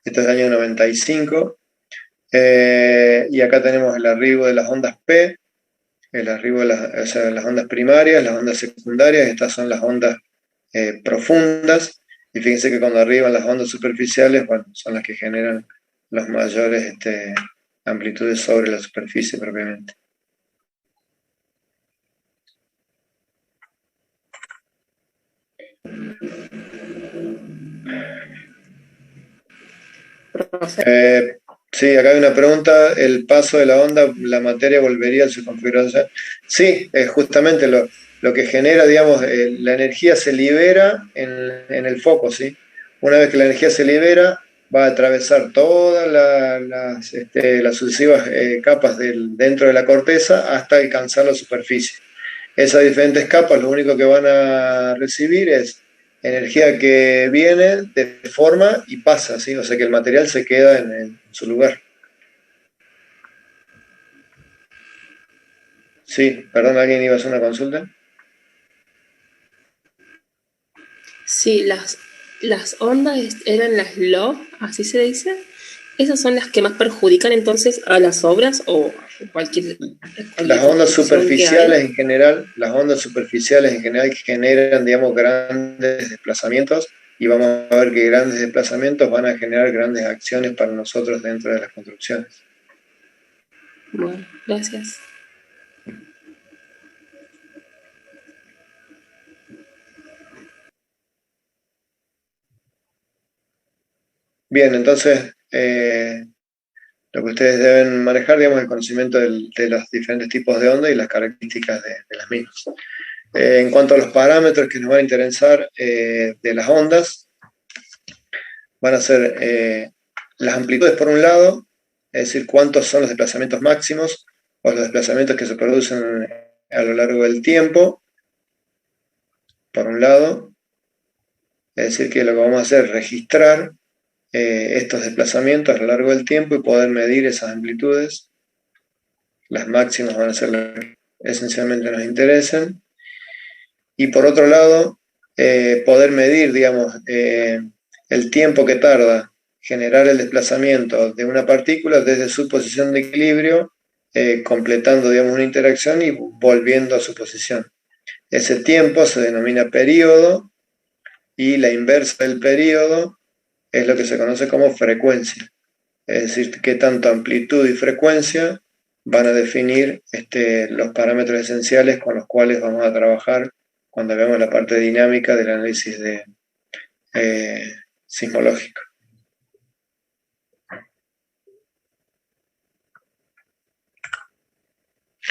esto es del año 95, y acá tenemos el arribo de las ondas P, el arribo de las ondas primarias, las ondas secundarias. Estas son las ondas profundas, y fíjense que cuando arriban las ondas superficiales, bueno, son las que generan las mayores amplitudes sobre la superficie propiamente. Sí, acá hay una pregunta: ¿el paso de la onda, la materia volvería a su configuración? Sí, justamente lo que genera, digamos, la energía se libera en el foco, ¿sí? Una vez que la energía se libera, va a atravesar todas las sucesivas capas dentro de la corteza hasta alcanzar la superficie. Esas diferentes capas lo único que van a recibir es energía que viene, deforma y pasa, ¿sí? O sea que el material se queda en su lugar. Sí, perdón, ¿alguien iba a hacer una consulta? Sí, las ondas eran las LOB, así se dice. ¿Esas son las que más perjudican entonces a las obras o cualquier las ondas construcción superficiales que en general, que generan, digamos, grandes desplazamientos, y vamos a ver que grandes desplazamientos van a generar grandes acciones para nosotros dentro de las construcciones. Bueno, gracias. Bien, entonces lo que ustedes deben manejar, digamos, es el conocimiento de los diferentes tipos de onda y las características de las mismas. En cuanto a los parámetros que nos van a interesar de las ondas, van a ser las amplitudes por un lado, es decir, cuántos son los desplazamientos máximos o los desplazamientos que se producen a lo largo del tiempo, por un lado. Es decir, que lo que vamos a hacer es registrar estos desplazamientos a lo largo del tiempo y poder medir esas amplitudes. Las máximas van a ser las que esencialmente nos interesen. Y por otro lado, poder medir, digamos, el tiempo que tarda generar el desplazamiento de una partícula desde su posición de equilibrio, completando, digamos, una interacción y volviendo a su posición. Ese tiempo se denomina período, y la inversa del período es lo que se conoce como frecuencia. Es decir, qué tanto amplitud y frecuencia van a definir los parámetros esenciales con los cuales vamos a trabajar cuando veamos la parte dinámica del análisis sismológico.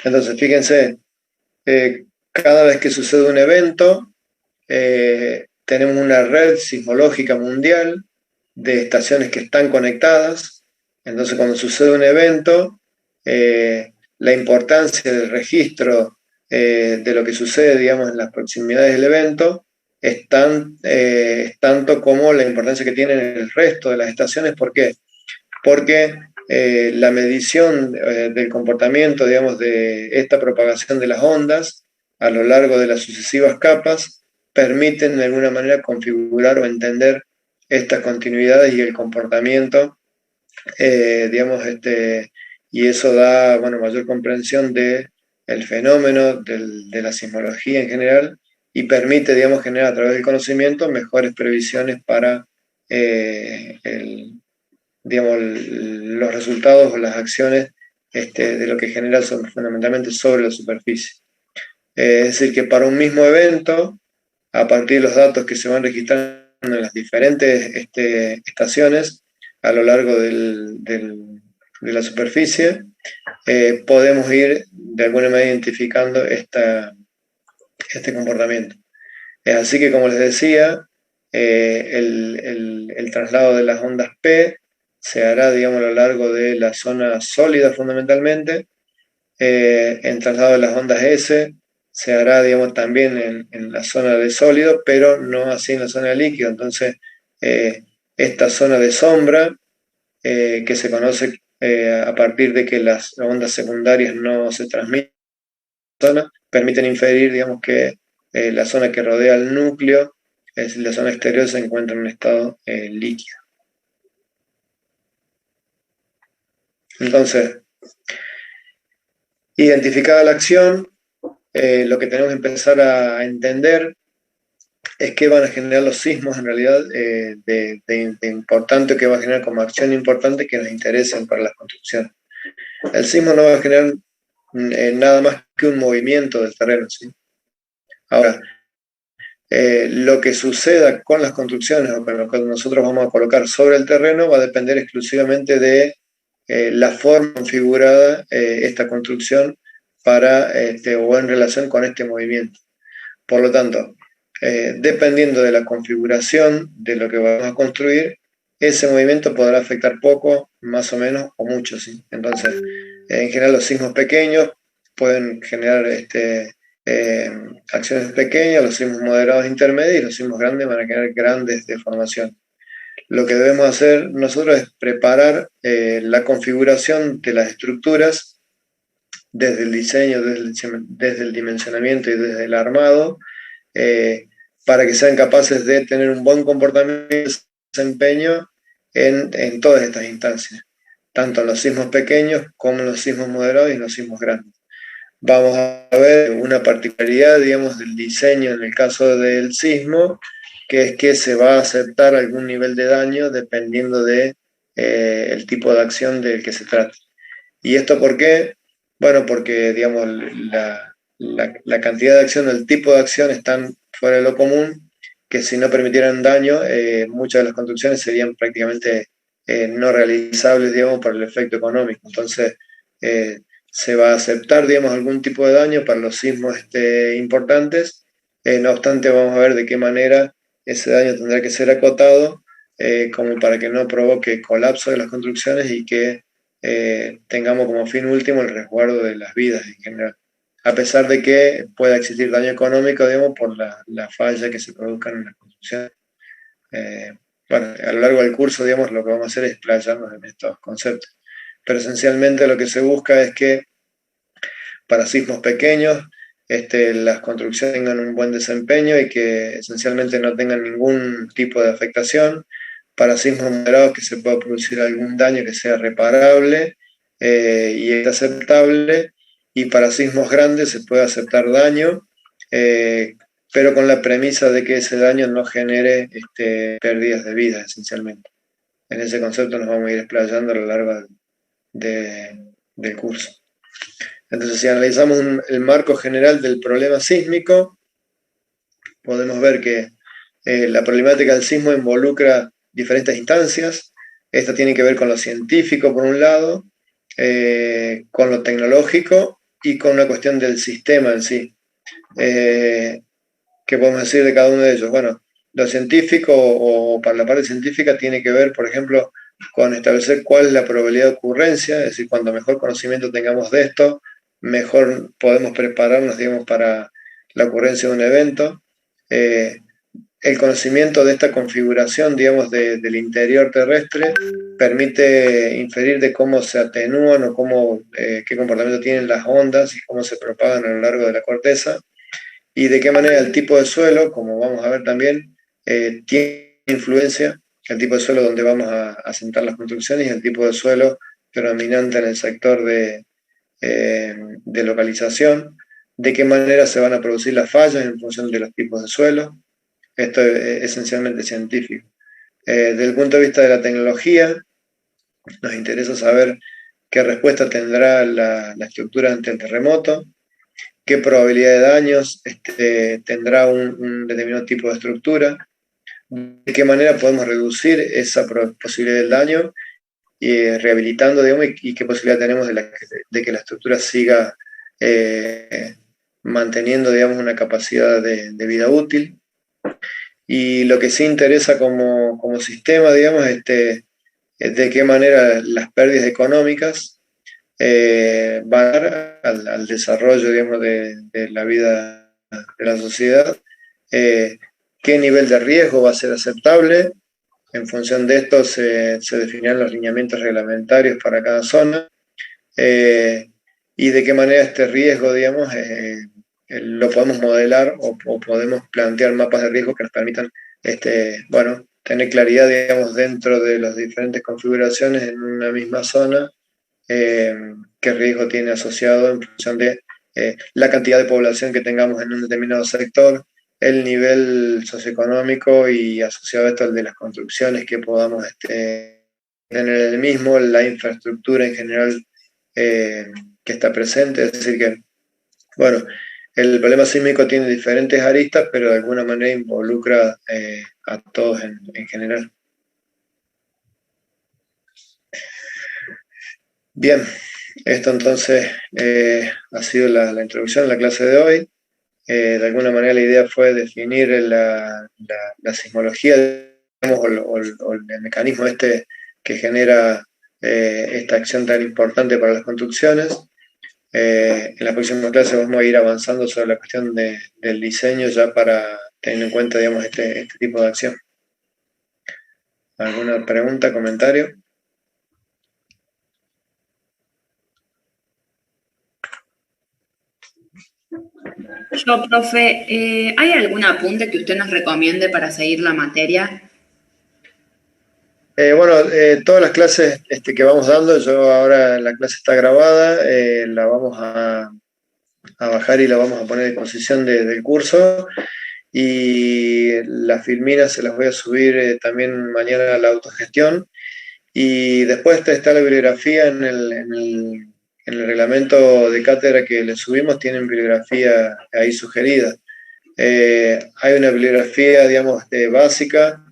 Entonces, fíjense, cada vez que sucede un evento, tenemos una red sismológica mundial de estaciones que están conectadas. Entonces, cuando sucede un evento, la importancia del registro de lo que sucede, digamos, en las proximidades del evento es tanto como la importancia que tienen el resto de las estaciones. ¿Por qué? Porque la medición del comportamiento, digamos, de esta propagación de las ondas a lo largo de las sucesivas capas permiten de alguna manera configurar o entender estas continuidades y el comportamiento, digamos, y eso da, bueno, mayor comprensión del fenómeno, de la sismología en general, y permite, digamos, generar a través del conocimiento mejores previsiones para digamos, los resultados o las acciones de lo que genera son fundamentalmente sobre la superficie. Es decir, que para un mismo evento, a partir de los datos que se van registrando en las diferentes estaciones a lo largo de la superficie, podemos ir de alguna manera identificando este comportamiento. Es así que, como les decía, el traslado de las ondas P se hará, digamos, a lo largo de la zona sólida fundamentalmente. El traslado de las ondas S se hará, digamos, también en la zona de sólido, pero no así en la zona de líquido. Entonces, esta zona de sombra, que se conoce a partir de que las ondas secundarias no se transmiten, permiten inferir, digamos, que la zona que rodea el núcleo, es decir, la zona exterior, se encuentra en un estado líquido. Entonces, identificada la acción, lo que tenemos que empezar a entender es qué van a generar los sismos en realidad, de importante, que va a generar como acción importante que nos interesen para las construcciones. El sismo no va a generar nada más que un movimiento del terreno, ¿sí? Ahora, lo que suceda con las construcciones o con lo que nosotros vamos a colocar sobre el terreno va a depender exclusivamente de la forma configurada esta construcción para o en relación con este movimiento. Por lo tanto, dependiendo de la configuración de lo que vamos a construir, ese movimiento podrá afectar poco, más o menos, o mucho, ¿sí? Entonces, en general los sismos pequeños pueden generar acciones pequeñas, los sismos moderados intermedios, y los sismos grandes van a generar grandes deformaciones. Lo que debemos hacer nosotros es preparar la configuración de las estructuras desde el diseño, desde el dimensionamiento y desde el armado, para que sean capaces de tener un buen comportamiento y desempeño en todas estas instancias, tanto en los sismos pequeños como en los sismos moderados y en los sismos grandes. Vamos a ver una particularidad, digamos, del diseño en el caso del sismo, que es que se va a aceptar algún nivel de daño dependiendo de el tipo de acción del que se trate. ¿Y esto por qué? Bueno, porque, digamos, la cantidad de acción, el tipo de acción es tan fuera de lo común que si no permitieran daño, muchas de las construcciones serían prácticamente no realizables, digamos, por el efecto económico. Entonces, se va a aceptar, digamos, algún tipo de daño para los sismos importantes. No obstante, vamos a ver de qué manera ese daño tendrá que ser acotado, como para que no provoque colapso de las construcciones y que tengamos como fin último el resguardo de las vidas en general, a pesar de que pueda existir daño económico, digamos, por la falla que se produzcan en la construcción. Bueno, a lo largo del curso, digamos, lo que vamos a hacer es explayarnos en estos conceptos, pero esencialmente lo que se busca es que para sismos pequeños las construcciones tengan un buen desempeño y que esencialmente no tengan ningún tipo de afectación. Para sismos moderados, que se pueda producir algún daño que sea reparable y es aceptable, y para sismos grandes se puede aceptar daño, pero con la premisa de que ese daño no genere pérdidas de vida, esencialmente. En ese concepto nos vamos a ir explayando a lo largo del curso. Entonces, si analizamos el marco general del problema sísmico, podemos ver que la problemática del sismo involucra diferentes instancias. Esta tiene que ver con lo científico, por un lado, con lo tecnológico y con una cuestión del sistema en sí. ¿Qué podemos decir de cada uno de ellos? Bueno, lo científico o para la parte científica tiene que ver, por ejemplo, con establecer cuál es la probabilidad de ocurrencia, es decir, cuanto mejor conocimiento tengamos de esto, mejor podemos prepararnos, digamos, para la ocurrencia de un evento. El conocimiento de esta configuración, digamos, del interior terrestre permite inferir de cómo se atenúan o qué comportamiento tienen las ondas y cómo se propagan a lo largo de la corteza, y de qué manera el tipo de suelo, como vamos a ver también, tiene influencia, el tipo de suelo donde vamos a asentar las construcciones y el tipo de suelo predominante en el sector de localización, de qué manera se van a producir las fallas en función de los tipos de suelo. Esto es esencialmente científico. Desde el punto de vista de la tecnología, nos interesa saber qué respuesta tendrá la estructura ante el terremoto, qué probabilidad de daños tendrá un determinado tipo de estructura, de qué manera podemos reducir esa posibilidad del daño rehabilitando, digamos, y qué posibilidad tenemos de que la estructura siga manteniendo, digamos, una capacidad de vida útil. Y lo que sí interesa como sistema, digamos, es de qué manera las pérdidas económicas van al desarrollo, digamos, de la vida de la sociedad, qué nivel de riesgo va a ser aceptable. En función de esto se definirán los lineamientos reglamentarios para cada zona, y de qué manera este riesgo, digamos, lo podemos modelar o podemos plantear mapas de riesgo que nos permitan, bueno, tener claridad, digamos, dentro de las diferentes configuraciones en una misma zona, qué riesgo tiene asociado en función de la cantidad de población que tengamos en un determinado sector, el nivel socioeconómico y asociado a esto el de las construcciones que podamos tener en el mismo, la infraestructura en general que está presente. Es decir que, bueno, el problema sísmico tiene diferentes aristas, pero de alguna manera involucra a todos en general. Bien, esto entonces ha sido la introducción a la clase de hoy. De alguna manera la idea fue definir la sismología, digamos, o el mecanismo que genera esta acción tan importante para las construcciones. En la próxima clase vamos a ir avanzando sobre la cuestión del diseño ya para tener en cuenta, digamos, este tipo de acción. ¿Alguna pregunta, comentario? Yo, profe, ¿hay algún apunte que usted nos recomiende para seguir la materia? Bueno, todas las clases que vamos dando, yo ahora la clase está grabada, la vamos a bajar y la vamos a poner a disposición del curso, y las filminas se las voy a subir también mañana a la autogestión, y después está la bibliografía en el reglamento de cátedra que le subimos, tienen bibliografía ahí sugerida. Hay una bibliografía, digamos, básica,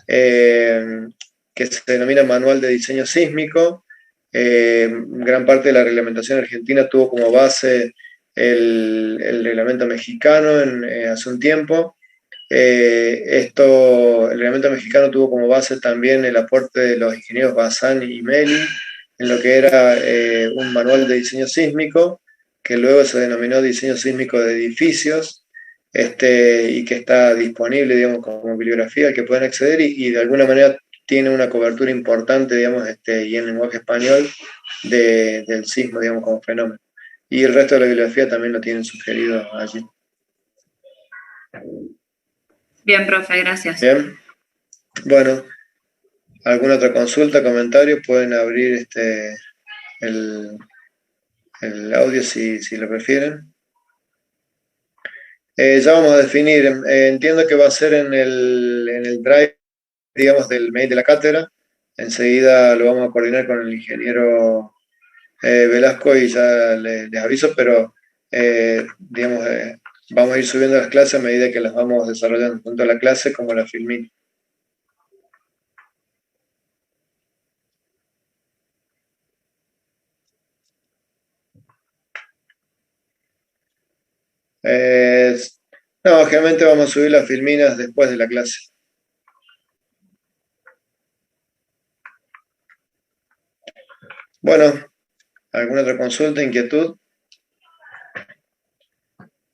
que se denomina Manual de Diseño Sísmico. Gran parte de la reglamentación argentina tuvo como base el reglamento mexicano hace un tiempo. El reglamento mexicano tuvo como base también el aporte de los ingenieros Bazán y Meli en lo que era un manual de diseño sísmico, que luego se denominó diseño sísmico de edificios, y que está disponible, digamos, como bibliografía al que pueden acceder, y de alguna manera tiene una cobertura importante, digamos, y en lenguaje español del sismo, digamos, como fenómeno. Y el resto de la bibliografía también lo tienen sugerido allí. Bien, profe, gracias. Bien. Bueno, ¿alguna otra consulta, comentario? Pueden abrir el audio si lo prefieren. Ya vamos a definir, entiendo que va a ser en el drive, digamos, del mail de la cátedra. Enseguida lo vamos a coordinar con el ingeniero Velasco y ya les aviso, pero digamos, vamos a ir subiendo las clases a medida que las vamos desarrollando, tanto la clase como la filmina. No, generalmente vamos a subir las filminas después de la clase. Bueno, ¿alguna otra consulta, inquietud?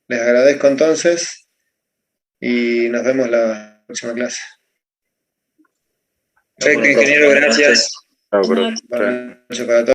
Les agradezco entonces y nos vemos la próxima clase. Perfecto, ingeniero, gracias. Chao, profe. Buenas noches para todos.